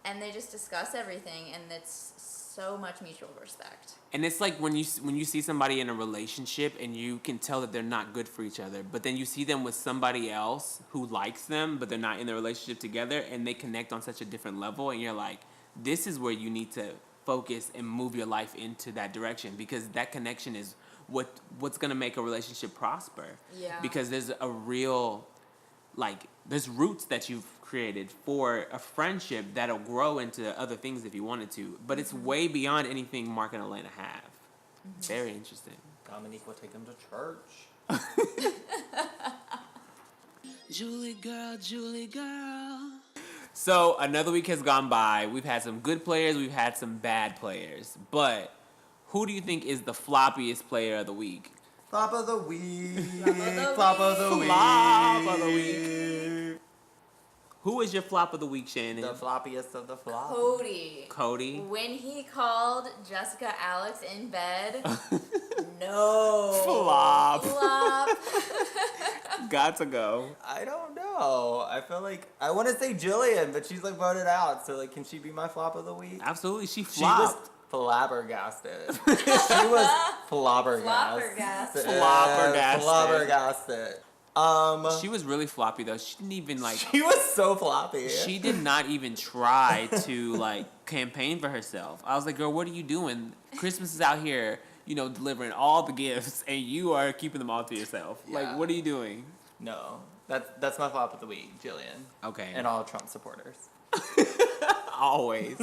And they just discuss everything, and it's so much mutual respect. And it's like when you see somebody in a relationship and you can tell that they're not good for each other, but then you see them with somebody else who likes them, but they're not in the relationship together, and they connect on such a different level, and you're like, this is where you need to focus and move your life into that direction because that connection is what's going to make a relationship prosper. Yeah. Because there's a real, like, there's roots that you've created for a friendship that'll grow into other things if you wanted to. But it's way beyond anything Mark and Elena have. Very interesting. Dominique will take him to church. Julie girl. So another week has gone by. We've had some good players. We've had some bad players. But who do you think is the floppiest player of the week? Flop of the week. Flop of the week. Flop of the week. Who is your flop of the week, Shannon? The floppiest of the flop. Cody. When he called Jessica Alex in bed, no. Flop. Flop. Got to go. I don't know. I feel like I want to say Jillian, but she's like voted out. So like, can she be my flop of the week? Absolutely. She She was flopped. flabbergasted. She was flabbergasted. Flabbergasted. Flabbergasted. She was really floppy, though. She didn't even, like... She was so floppy. She did not even try to, like, campaign for herself. I was like, girl, what are you doing? Christmas is out here, you know, delivering all the gifts, and you are keeping them all to yourself. Yeah. Like, what are you doing? No. That's my flop of the week, Jillian. Okay. And all Trump supporters. Always.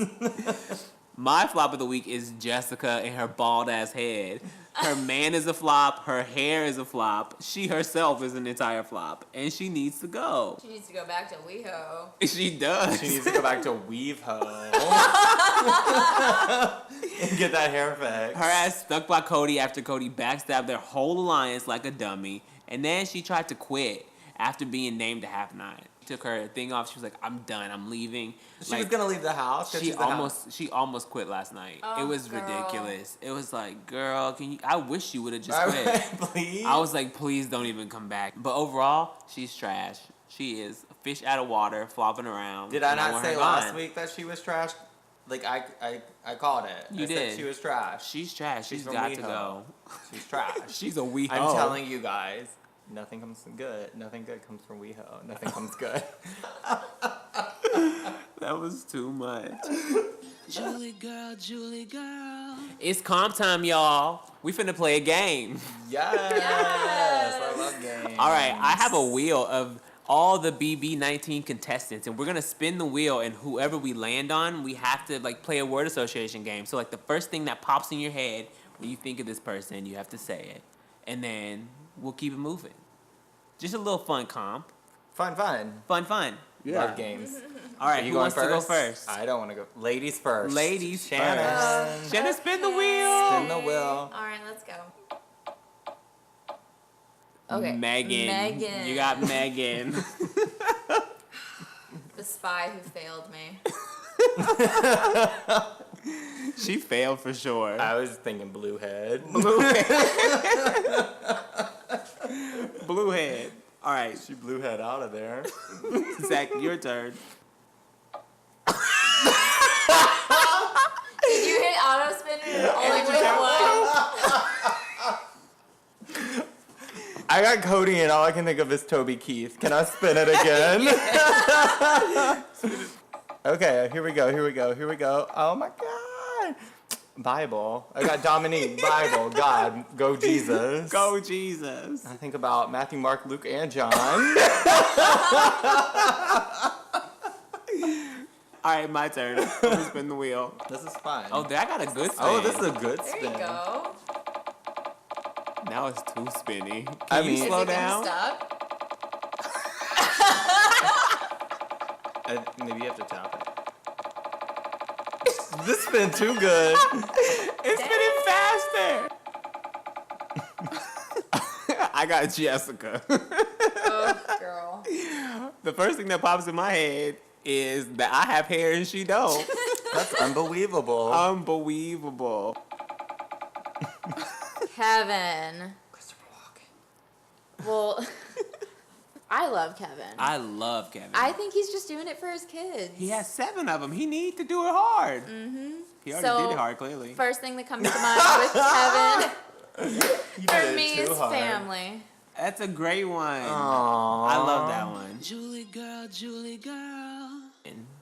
My flop of the week is Jessica and her bald-ass head. Her man is a flop. Her hair is a flop. She herself is an entire flop. And she needs to go. She needs to go back to WeHo. She does. She needs to go back to WeaveHo. And get that hair fixed. Her ass stuck by Cody after Cody backstabbed their whole alliance like a dummy. And then she tried to quit after being named to Half Nine. Took her thing off. She was like, I'm done. I'm leaving. She was gonna leave the house. She almost quit last night. Oh, It was girl. ridiculous. It was like, girl, I wish you would have just quit. Please. I was like, please don't even come back. But overall, she's trash. She is a fish out of water, flopping around. Did I and not want say her last gone. week that she was trash? Like I called it. You I did. said she was trash. She's trash. She's from got to WeHo. go. She's trash. She's a wee I'm telling you guys, nothing comes good. Nothing good comes from WeHo. Nothing comes good. That was too much. Julie girl. It's comp time, y'all. We finna play a game. Yes. I love games. All right, I have a wheel of all the BB19 contestants, and we're gonna spin the wheel, and whoever we land on, we have to like play a word association game. So like the first thing that pops in your head when you think of this person, you have to say it, and then we'll keep it moving. Just a little fun comp. Fun. Fun. Love games. All right, You who going wants to go first? I don't want to go. Ladies first. Ladies Shannon. first. Shannon, spin the wheel. Spin the wheel. All right, let's go. Okay. Megan. You got Megan. The spy who failed me. She failed for sure. I was thinking blue head. Blue head. All right, She blew head out of there. Zach, your turn. Did you hit auto spin or only with one? I got Cody, and all I can think of is Toby Keith. Can I spin it again? Okay, here we go. Oh my God. Bible. I got Dominique, Bible, God, go Jesus. Go Jesus. I think about Matthew, Mark, Luke, and John. All right, my turn. I'm gonna spin the wheel. This is fun. Oh, I got a good spin. Oh, this is a good There spin. you go. Now it's too spinny. Can I you mean- Is slow it gonna down? stop? Maybe you have to tap it. This spin too good. It's spinning faster. I got Jessica. Oh, girl. The first thing that pops in my head is that I have hair and she don't. That's unbelievable. Unbelievable. Kevin. Christopher Walken. Well, I love Kevin. I love Kevin. I think he's just doing it for his kids. He has 7 of them. He needs to do it hard. Mm-hmm. He already did it hard, clearly. First thing that comes to mind with Kevin You for did it me too is hard. family. That's a great one. Aww. I love that one. Julie girl, Julie girl.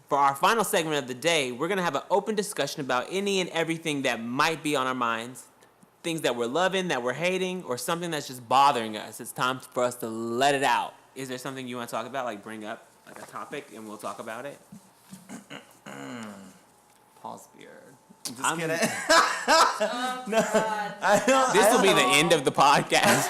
For our final segment of the day, we're going to have an open discussion about any and everything that might be on our minds. Things that we're loving, that we're hating, or something that's just bothering us. It's time for us to let it out. Is there something you want to talk about, like bring up like a topic and we'll talk about it? Paul's beard. I'm just I'm- kidding. God. This will be the end of the podcast.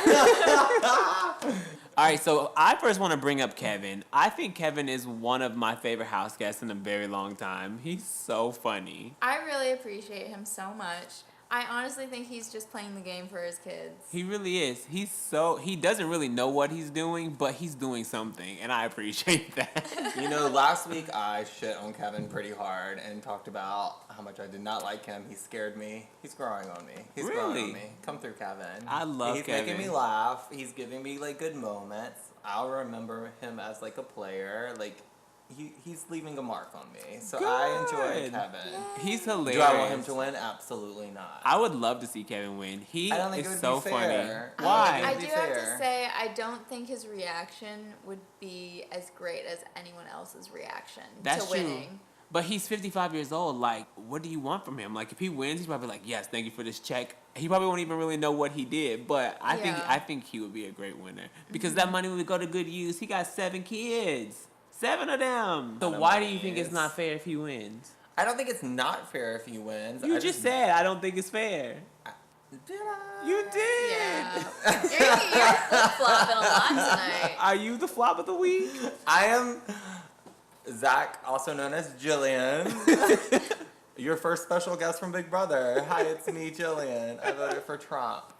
All right, so I first want to bring up Kevin. I think Kevin is one of my favorite house guests in a very long time. He's so funny. I really appreciate him so much. I honestly think he's just playing the game for his kids. He really is. He doesn't really know what he's doing, but he's doing something, and I appreciate that. You know, last week I shit on Kevin pretty hard and talked about how much I did not like him. He scared me. He's growing on me. He's growing Really? on me. Come through, Kevin. I love He's Kevin. making me laugh. He's giving me like good moments. I'll remember him as like a player. Like he's leaving a mark on me. So I enjoy Good. Kevin. He's Do hilarious. I want him to win? Absolutely not. I would love to see Kevin win. He I don't think is it would so be funny. fair. Why? I to do be have to fair. say, I don't think his reaction would be as great as anyone else's reaction That's to true. winning. But he's 55 years old. Like, what do you want from him? Like, if he wins, he's probably like, yes, thank you for this check. He probably won't even really know what he did. But I think he would be a great winner. Because that money would go to good use. He got 7 kids. 7 of them. So why do you think it's not fair if he wins? I don't think it's not fair if he wins. You I just said, I don't think it's fair. Did I? You did. Yeah. You're flip-flopping a lot tonight. Are you the flop of the week? I am Zach, also known as Jillian. Your first special guest from Big Brother. Hi, it's me, Jillian. I voted for Trump.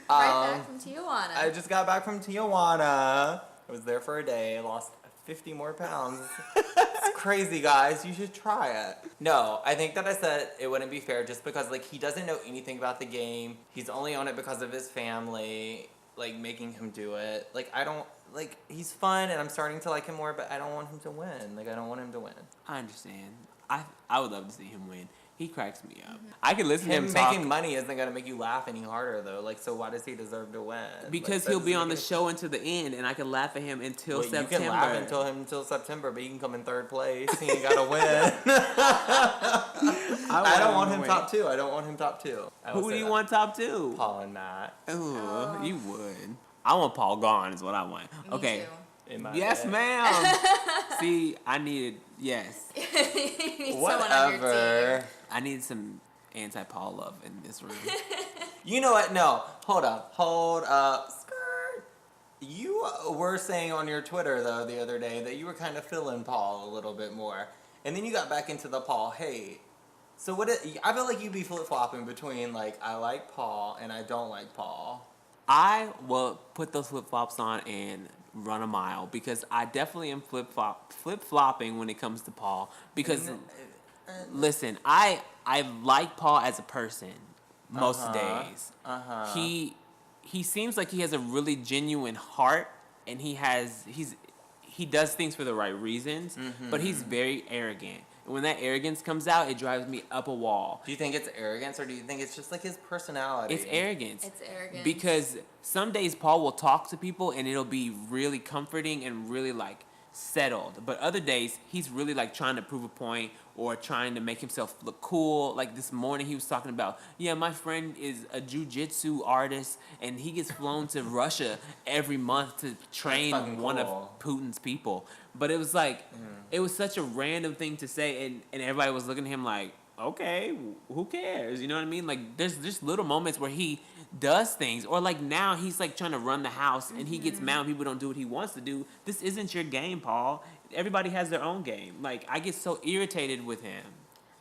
Right back from Tijuana. I just got back from Tijuana. I was there for a day. I lost 50 more pounds. It's crazy, guys. You should try it. No, I think that I said it wouldn't be fair just because, like, he doesn't know anything about the game. He's only on it because of his family, like, making him do it. Like, I don't, like, he's fun and I'm starting to like him more, but I don't want him to win. Like, I don't want him to win. I understand. I would love to see him win. He cracks me up. I could listen to Him him talk. making money isn't going to make you laugh any harder, though. Like, so why does he deserve to win? Because Like, he'll that be doesn't on the make show until the end, and I can laugh at him until any- Well, September. you can laugh until September, but he can come in third place. He ain't got to win. I don't want him top 2. I don't want him top 2. I will Who say do you that. want top 2? Paul and Matt. Ooh, you would. I want Paul gone is what I want. Me Okay. too. In my Yes, bed. ma'am. See, I needed, yes. You need someone on your team. Whatever. I need some anti-Paul love in this room. You know what? No. Hold up. Skirt. You were saying on your Twitter, though, the other day that you were kind of feeling Paul a little bit more. And then you got back into the Paul hate. So I feel like you'd be flip-flopping between, like, I like Paul and I don't like Paul. I will put those flip-flops on and run a mile because I definitely am flip-flopping when it comes to Paul. Because, listen, I like Paul as a person most days. He seems like he has a really genuine heart, and he does things for the right reasons, but he's very arrogant. And when that arrogance comes out, it drives me up a wall. Do you think it's arrogance, or do you think it's just like his personality? It's arrogance. It's arrogance. Because some days Paul will talk to people and it'll be really comforting and really like settled. But other days he's really like trying to prove a point or trying to make himself look cool. Like this morning he was talking about, yeah, my friend is a jiu-jitsu artist and he gets flown to Russia every month to train one cool. of Putin's people. But it was like, it was such a random thing to say, and everybody was looking at him like, okay, who cares? You know what I mean? Like, there's just little moments where he does things. Or, like, now he's, like, trying to run the house, and he gets mad when people don't do what he wants to do. This isn't your game, Paul. Everybody has their own game. Like, I get so irritated with him.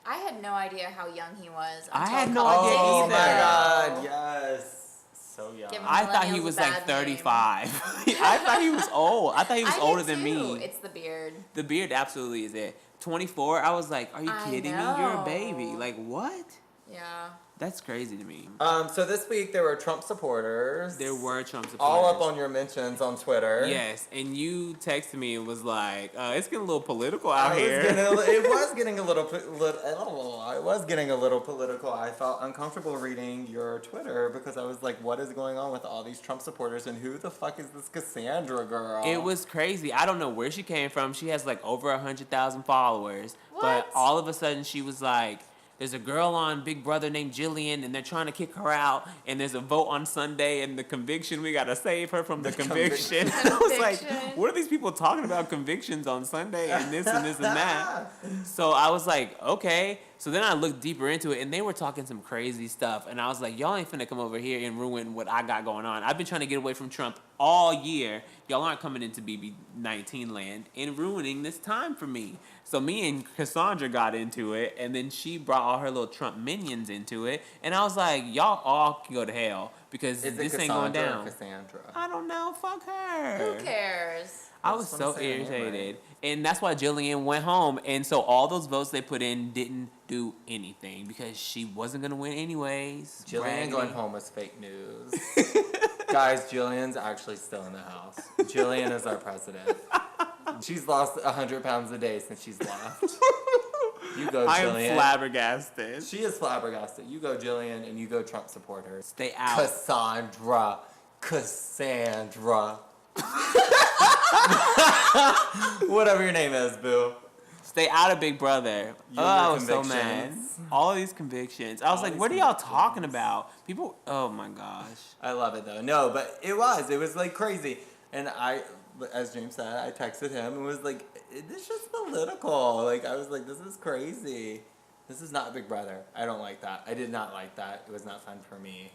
I had no idea how young he was. I until had a no couple idea days Oh either. my ago. God, yes. So young. Give him I thought he millennials was, a like, bad name. 35. I thought he was old. I thought he was I older did than too. me. It's the beard. The beard absolutely is it. 24, I was like, are you I kidding me? You're a baby. know. Like, what? Yeah. That's crazy to me. So this week there were Trump supporters. There were Trump supporters. all up on your mentions on Twitter. Yes, and you texted me and was like, it's getting a little political It out was here. it was getting a little political. I felt uncomfortable reading your Twitter because I was like, what is going on with all these Trump supporters and who the fuck is this Cassandra girl? It was crazy. I don't know where she came from. She has like over 100,000 followers. What? But all of a sudden she was like, there's a girl on Big Brother named Jillian, and they're trying to kick her out, and there's a vote on Sunday, and the conviction, we got to save her from the conviction. I was like, Conviction. what are these people talking about convictions on Sunday, and this and this and that? So I was like, okay. So then I looked deeper into it, and they were talking some crazy stuff, and I was like, y'all ain't finna come over here and ruin what I got going on. I've been trying to get away from Trump all year. Y'all aren't coming into BB19 land and ruining this time for me. So me and Cassandra got into it, and then she brought all her little Trump minions into it, and I was like, y'all all can go to hell because Is this it ain't going Cassandra or down. Cassandra? I don't know. Fuck her. Who cares? I was That's what so I'm saying, irritated. right? And that's why Jillian went home. And so all those votes they put in didn't do anything because she wasn't going to win anyways. Jillian Raggedy. going home was fake news. Guys, Jillian's actually still in the house. Jillian is our president. She's lost 100 pounds a day since she's left. You go, I Jillian. am flabbergasted. She is flabbergasted. You go, Jillian, and you go, Trump supporters. Stay out. Cassandra. Whatever your name is, boo. Stay out of Big Brother. Your I was so mad. convictions. All these convictions. I was All like, these what are y'all convictions. talking about? People, oh my gosh. I love it though. No, but it was like crazy. And I, as James said, I texted him and was like, this is just political. Like, I was like, this is crazy. This is not Big Brother. I don't like that. I did not like that. It was not fun for me.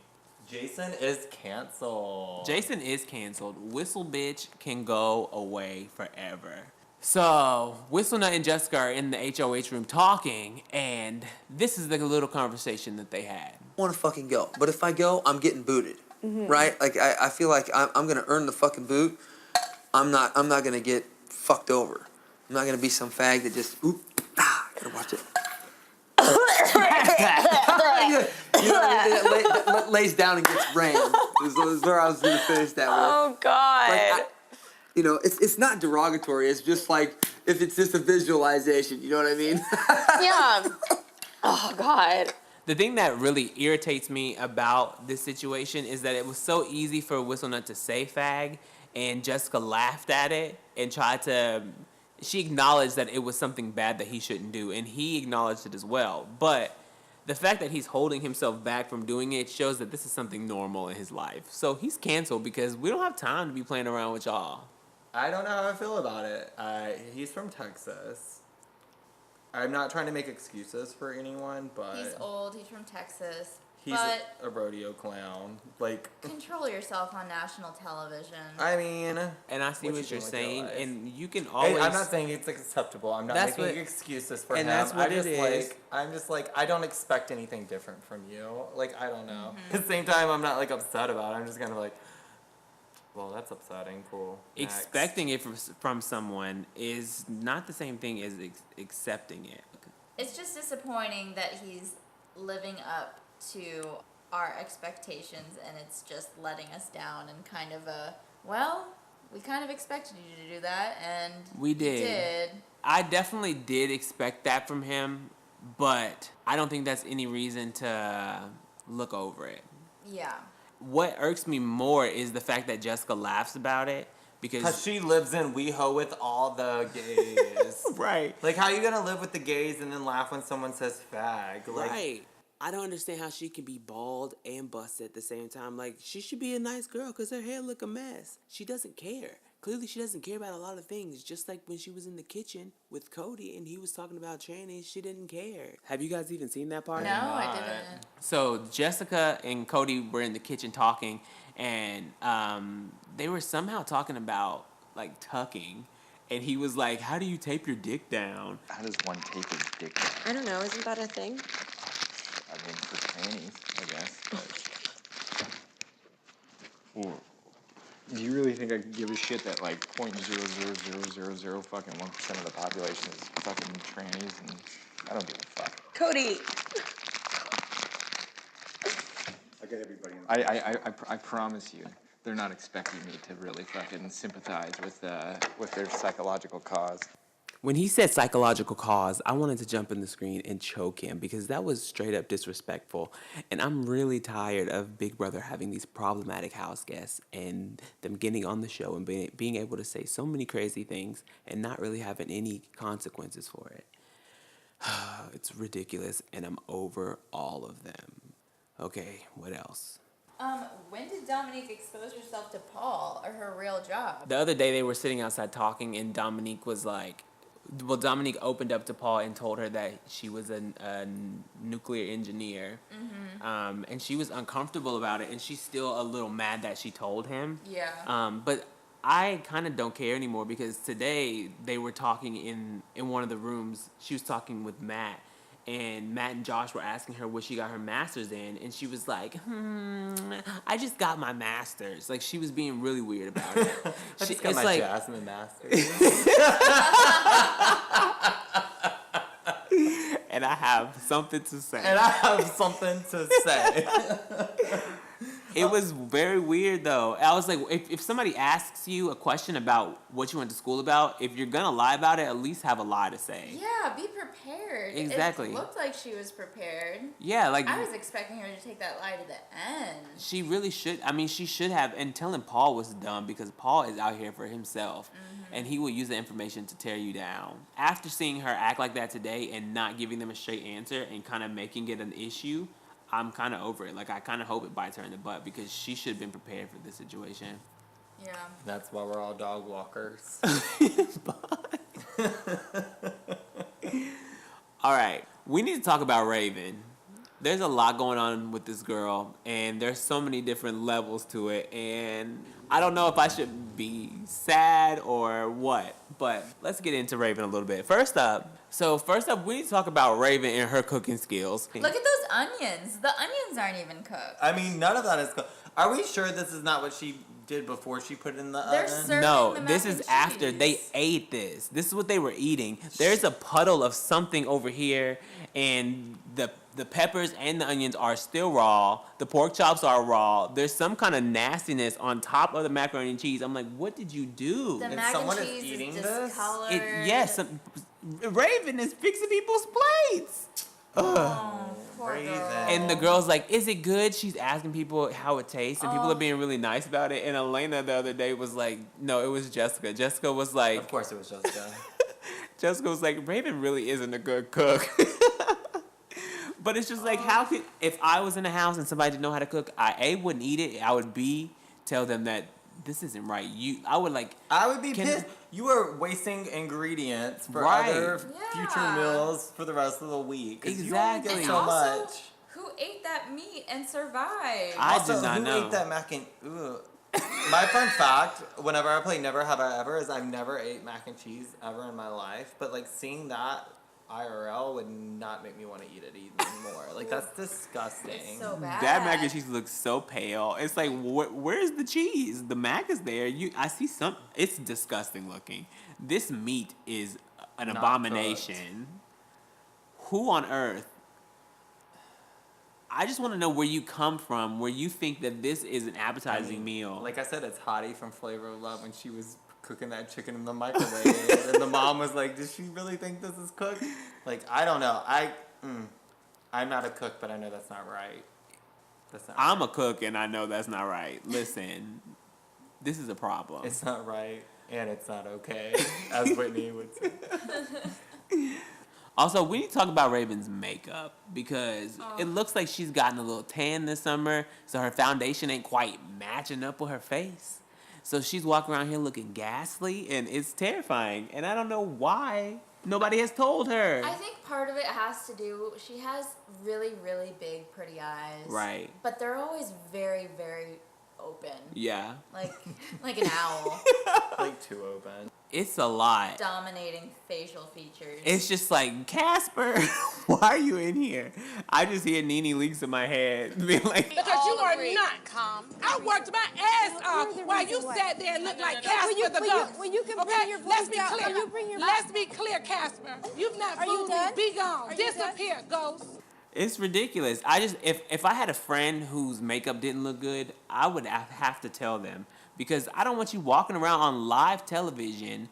Jason is canceled. Jason is canceled. Whistle Bitch can go away forever. So, Whistlenut and Jessica are in the HOH room talking, and this is the little conversation that they had. Want to fucking go, but if I go, I'm getting booted, right? Like I feel like I'm gonna earn the fucking boot. I'm not gonna get fucked over. I'm not gonna be some fag that just gotta watch it. You know what I mean? That lays down and gets rammed. Is where I was gonna finish that with. Oh God. Like, it's not derogatory. It's just like if it's just a visualization. You know what I mean? Yeah. Oh God. The thing that really irritates me about this situation is that it was so easy for Whistlenut to say fag, and Jessica laughed at it and tried to... She acknowledged that it was something bad that he shouldn't do, and he acknowledged it as well. But the fact that he's holding himself back from doing it shows that this is something normal in his life. So he's canceled because we don't have time to be playing around with y'all. I don't know how I feel about it. He's from Texas. I'm not trying to make excuses for anyone, but... He's old. He's from Texas. He's but a rodeo clown. Like, control yourself on national television. I mean... And I see what you're you doing with your saying, life? and you can always... I'm not saying it's acceptable. I'm not That's making what- excuses for and him. that's what I'm just it is. I'm just like, I don't expect anything different from you. Like, I don't know. At the same time, I'm not, like, upset about it. I'm just kind of like, well, that's upsetting. Cool. Next. Expecting it from someone is not the same thing as accepting it. It's just disappointing that he's living up to our expectations and it's just letting us down and kind of a, well, We kind of expected you to do that, and We you did. did. I definitely did expect that from him, but I don't think that's any reason to look over it. Yeah. What irks me more is the fact that Jessica laughs about it Because she lives in WeHo with all the gays. Right. Like, how you gonna live with the gays and then laugh when someone says fag? Like, Right. I don't understand how she can be bald and busted at the same time. Like, she should be a nice girl because her hair look a mess. She doesn't care. Clearly, she doesn't care about a lot of things. Just like when she was in the kitchen with Cody and he was talking about trannies, she didn't care. Have you guys even seen that part? No, I didn't. So Jessica and Cody were in the kitchen talking, and they were somehow talking about like tucking, and he was like, "How do you tape your dick down?" How does one tape his dick down? I don't know. Isn't that a thing? I mean, for trannies, I guess. But... Ooh. Do you really think I could give a shit that like 0.00000 fucking 1% of the population is fucking trannies, and I don't give a fuck. Cody. I get everybody. I promise you, they're not expecting me to really fucking sympathize with their psychological cause. When he said psychological cause, I wanted to jump in the screen and choke him because that was straight up disrespectful. And I'm really tired of Big Brother having these problematic house guests and them getting on the show and being able to say so many crazy things and not really having any consequences for it. It's ridiculous, and I'm over all of them. Okay, what else? When did Dominique expose herself to Paul or her real job? The other day they were sitting outside talking, and Dominique was like, well, Dominique opened up to Paul and told her that she was a nuclear engineer. Mm-hmm. And she was uncomfortable about it, and she's still a little mad that she told him. Yeah. But I kind of don't care anymore because today they were talking in one of the rooms. She was talking with Matt, and Matt and Josh were asking her what she got her master's in, and she was like, I just got my master's. Like, she was being really weird about it. I just got my like, Jasmine Masters. and I have something to say. And I have something to say. It was very weird, though. I was like, if somebody asks you a question about what you went to school about, if you're going to lie about it, at least have a lie to say. Yeah, be prepared. Exactly. It looked like she was prepared. Yeah, like... I was expecting her to take that lie to the end. She really should. I mean, she should have. And telling Paul was dumb because Paul is out here for himself. Mm-hmm. And he will use the information to tear you down. After seeing her act like that today and not giving them a straight answer and kind of making it an issue, I'm kind of over it. Like, I kind of hope it bites her in the butt because she should have been prepared for this situation. Yeah. That's why we're all dog walkers. All right. We need to talk about Raven. There's a lot going on with this girl, and there's so many different levels to it, and I don't know if I should be sad or what, but let's get into Raven a little bit. First up, we need to talk about Raven and her cooking skills. Look at those onions. The onions aren't even cooked. I mean, none of that is cooked. Are we sure this is not what she did before she put it in the They're oven? serving No, the this mac is and after cheese. they ate this. This is what they were eating. There's a puddle of something over here, and the peppers and the onions are still raw. The pork chops are raw. There's some kind of nastiness on top of the macaroni and cheese. I'm like, what did you do? The And mac and someone is cheese eating is this? discolored. Yes, Raven is fixing people's plates. Oh, poor Raven. girl. And the girl's like, is it good? She's asking people how it tastes, and people are being really nice about it. And Elena the other day was like, no, it was Jessica. Jessica was like, Of course it was Jessica. Jessica was like, Raven really isn't a good cook. But it's just like, how could, if I was in the house and somebody didn't know how to cook, I A, wouldn't eat it. I would B, tell them that this isn't right. I would be pissed. You are wasting ingredients for Right. other future meals for the rest of the week. 'Cause Exactly. You only And get so also, much. who ate that meat and survived? I Also, did not who know. ate that mac and... Ugh. My fun fact, whenever I play Never Have I Ever, is I've never ate mac and cheese ever in my life. But, like, seeing that IRL would not make me want to eat it anymore. Like, that's disgusting. It's so bad. That mac and cheese looks so pale. It's like, where's the cheese? The mac is there. I see some. It's disgusting looking. This meat is an Not abomination. Who on earth? I just want to know where you come from, where you think that this is an appetizing meal. Like I said, it's Hottie from Flavor of Love when she was cooking that chicken in the microwave, and the mom was like, "Does she really think this is cooked?" Like, I don't know. I'm not a cook, but I know that's not right. I'm a cook, and I know that's not right. Listen, this is a problem. It's not right, and it's not okay, as Whitney would say. Also, we need to talk about Raven's makeup because it looks like she's gotten a little tan this summer, so her foundation ain't quite matching up with her face. So she's walking around here looking ghastly, and it's terrifying. And I don't know why nobody has told her. I think part of it has to do, she has really, really big, pretty eyes. Right. But they're always very, very open. Yeah. Like an owl. Like too open. It's a lot. Dominating facial features. It's just like, Casper, why are you in here? I just hear Nene Leakes in my head being like, because you are not calm. I worked my ass off while you sat there and looked like Casper the ghost. When you can okay, bring your let's be voice down, clear. will you bring your Let's be clear, Casper. You've not fooled me. Be gone. Disappear, ghost. it's ridiculous. If I had a friend whose makeup didn't look good, I would have to tell them. Because I don't want you walking around on live television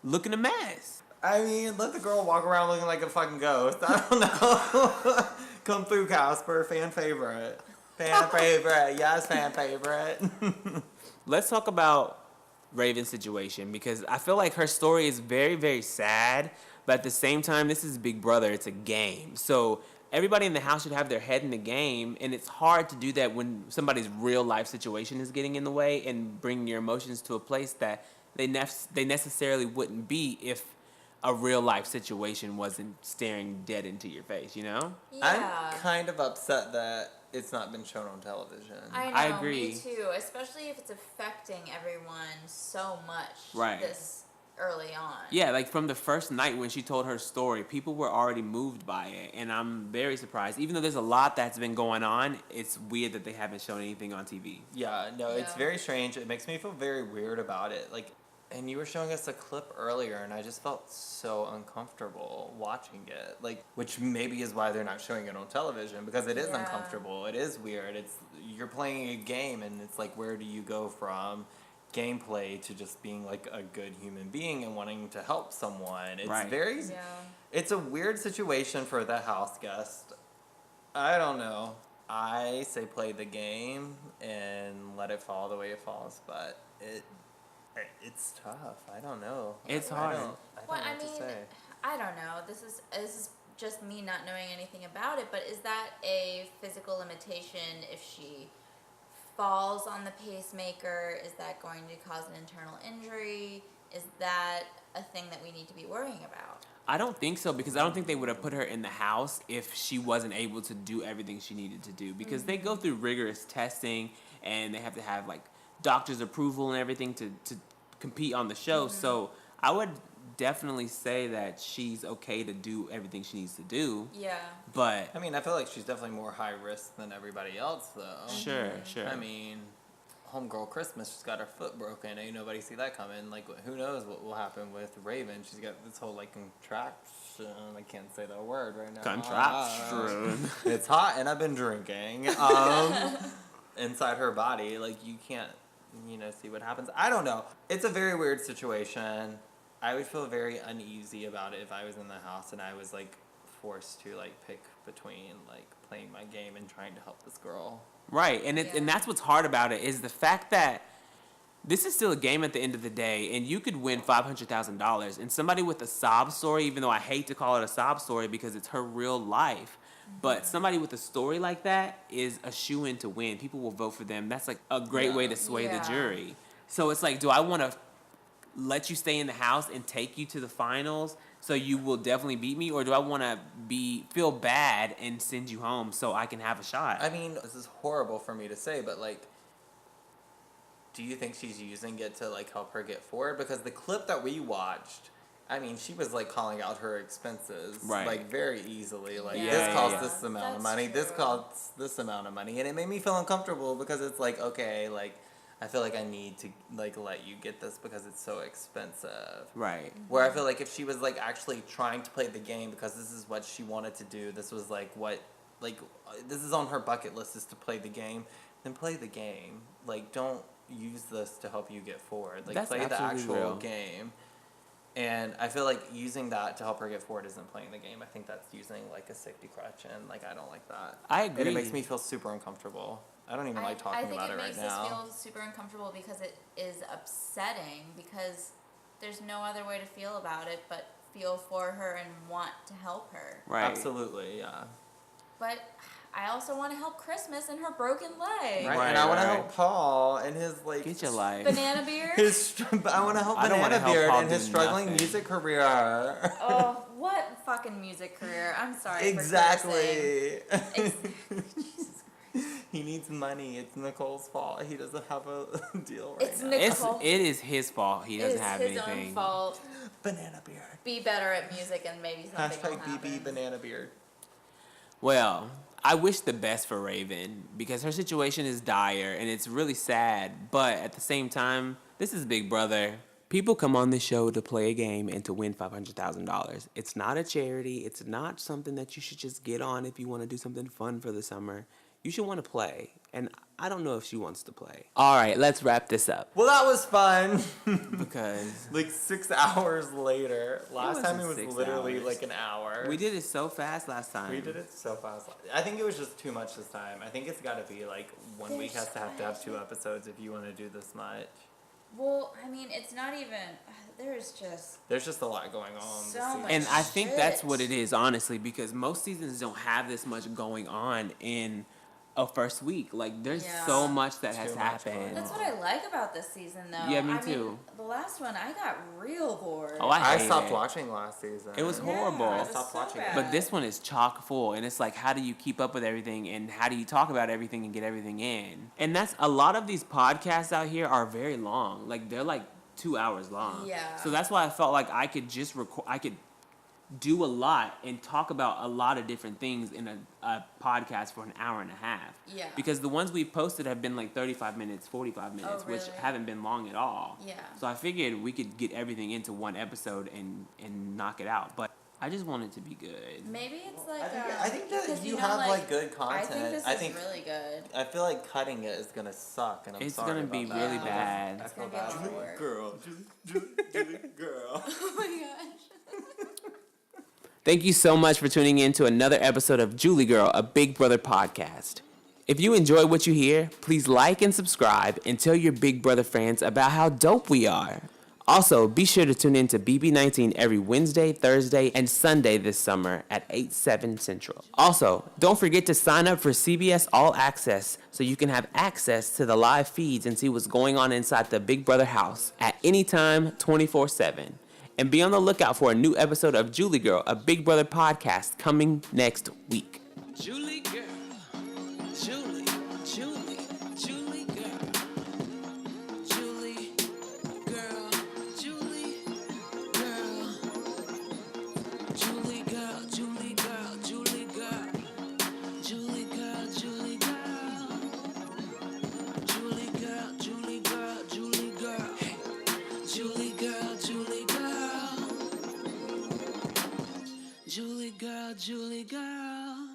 looking a mess. I mean, let the girl walk around looking like a fucking ghost. I don't know. Come through, Casper. Fan favorite. Fan favorite. Yes, fan favorite. Let's talk about Raven's situation because I feel like her story is very, very sad. But at the same time, this is Big Brother. It's a game. So everybody in the house should have their head in the game. And it's hard to do that when somebody's real life situation is getting in the way and bringing your emotions to a place that they necessarily wouldn't be if a real life situation wasn't staring dead into your face, you know? Yeah. I'm kind of upset that it's not been shown on television. I know, I agree. me too. Especially if it's affecting everyone so much Right. this early on. Yeah, like from the first night when she told her story, people were already moved by it. And I'm very surprised. Even though there's a lot that's been going on, it's weird that they haven't shown anything on TV. Yeah, no, it's Yeah. very strange. It makes me feel very weird about it. Like, and you were showing us a clip earlier, and I just felt so uncomfortable watching it. Like, which maybe is why they're not showing it on television, because it is Yeah. uncomfortable. It is weird. It's you're playing a game, and it's like, where do you go from gameplay to just being like a good human being and wanting to help someone? It's Right. very. Yeah. It's a weird situation for the house guest. I don't know. I say play the game and let it fall the way it falls, but it's tough. I don't know. It's I hard. don't know Well, I what to mean, say. I don't know. This is just me not knowing anything about it, but is that a physical limitation if she falls on the pacemaker? Is that going to cause an internal injury? Is that a thing that we need to be worrying about? I don't think so because I don't think they would have put her in the house if she wasn't able to do everything she needed to do because they go through rigorous testing and they have to have like doctor's approval and everything to compete on the show. So I would definitely say that she's okay to do everything she needs to do. Yeah. But I mean, I feel like she's definitely more high risk than everybody else, though. sure. I mean, homegirl Christmas just got her foot broken. Ain't nobody see that coming. Like, who knows what will happen with Raven? She's got this whole like contraction. I can't say that word right now. Contraction. It's hot, and I've been drinking. Inside her body, like you can't, see what happens. I don't know. It's a very weird situation. I would feel very uneasy about it if I was in the house and I was like forced to like pick between like playing my game and trying to help this girl. Right, and and that's what's hard about it is the fact that this is still a game at the end of the day, and you could win $500,000. And somebody with a sob story, even though I hate to call it a sob story because it's her real life, but somebody with a story like that is a shoo-in to win. People will vote for them. That's like a great way to sway the jury. So it's like, do I want to let you stay in the house and take you to the finals so you will definitely beat me, or do I want to feel bad and send you home so I can have a shot? I mean, this is horrible for me to say, but like, do you think she's using it to like help her get forward? Because the clip that we watched, I mean, she was like calling out her expenses like very easily. Like this costs this amount of money, this costs this amount of money, and it made me feel uncomfortable because it's like, okay, like I feel like I need to like let you get this because it's so expensive. Right. Where I feel like if she was like actually trying to play the game because this is what she wanted to do, this was like what like, this is on her bucket list is to play the game, then play the game. Like, don't use this to help you get forward. Like, That's play the absolutely actual real. game. And I feel like using that to help her get forward isn't playing the game. I think that's using, like, a safety crutch, and, like, I don't like that. I agree. And it makes me feel super uncomfortable. I don't even like talking about it right now. I think it makes us feel super uncomfortable because it is upsetting, because there's no other way to feel about it but feel for her and want to help her. Right. Absolutely, yeah. But I also want to help Christmas and her broken leg. Right, Right, and I want to right. help Paul and his, like... Get your life. Banana Beard? I want to help I don't wanna Banana help Beard Paul and his do struggling nothing. music career. Oh, what fucking music career. I'm sorry Exactly. for cursing. He needs money. It's Nicole's fault. He doesn't have a deal right It's now. Nicole. It is his fault. He doesn't have It is his anything. own fault. Banana Beard. Be better at music and maybe something will Hashtag happen. BB Banana Beard. Well, I wish the best for Raven because her situation is dire and it's really sad. But at the same time, this is Big Brother. People come on this show to play a game and to win $500,000. It's not a charity. It's not something that you should just get on if you want to do something fun for the summer. You should want to play. And I don't know if she wants to play. All right, let's wrap this up. Well, that was fun. Because like 6 hours later. Last time it wasn't was 6 literally hours. like an hour. we did it so fast last time. We did it so fast. I think it was just too much this time. I think it's got to be like 1 week has to have 2 episodes if you want to do this much. Well, I mean, it's not even. There's just a lot going on. So this season. much. And I think that's Shit. what it is, honestly, because most seasons don't have this much going on in a first week. Like, there's Yeah. so much that has Too much going happened. That's what I like about this season, though. Yeah, me I mean, too. the last one, I got real bored. Oh, I hate stopped it. watching last season. It was Yeah, horrible. it I was stopped so watching it. bad. But this one is chock full, and it's like, how do you keep up with everything, and how do you talk about everything and get everything in? And that's a lot of these podcasts out here are very long. Like, they're like 2 hours long. Yeah. So that's why I felt like I could just I could do a lot and talk about a lot of different things in a podcast for an hour and a half. Yeah. Because the ones we've posted have been like 35 minutes, 45 minutes, which really? haven't been long at all. Yeah. So I figured we could get everything into one episode and knock it out. But I just want it to be good. Maybe it's like. I think that because, you know, have like good content. I think this is really good. I feel like cutting it is gonna suck, and I'm It's sorry gonna about be that. really bad. I It's feel gonna be a bad. lot of work. Girl, Julie, girl. Oh my gosh. Thank you so much for tuning in to another episode of Julie Girl, a Big Brother podcast. If you enjoy what you hear, please like and subscribe and tell your Big Brother fans about how dope we are. Also, be sure to tune in to BB19 every Wednesday, Thursday, and Sunday this summer at 8/7 Central. Also, don't forget to sign up for CBS All Access so you can have access to the live feeds and see what's going on inside the Big Brother house at any time, 24/7. And be on the lookout for a new episode of Julie Girl, a Big Brother podcast coming next week. Julie girl, Julie, Julie, Julie girl, Julie girl, Julie girl, Julie girl, Julie girl, Julie girl, Julie girl, Julie girl, Julie girl, Julie girl, Julie girl, Julie girl, Julie girl, Julie girl, Julie girl.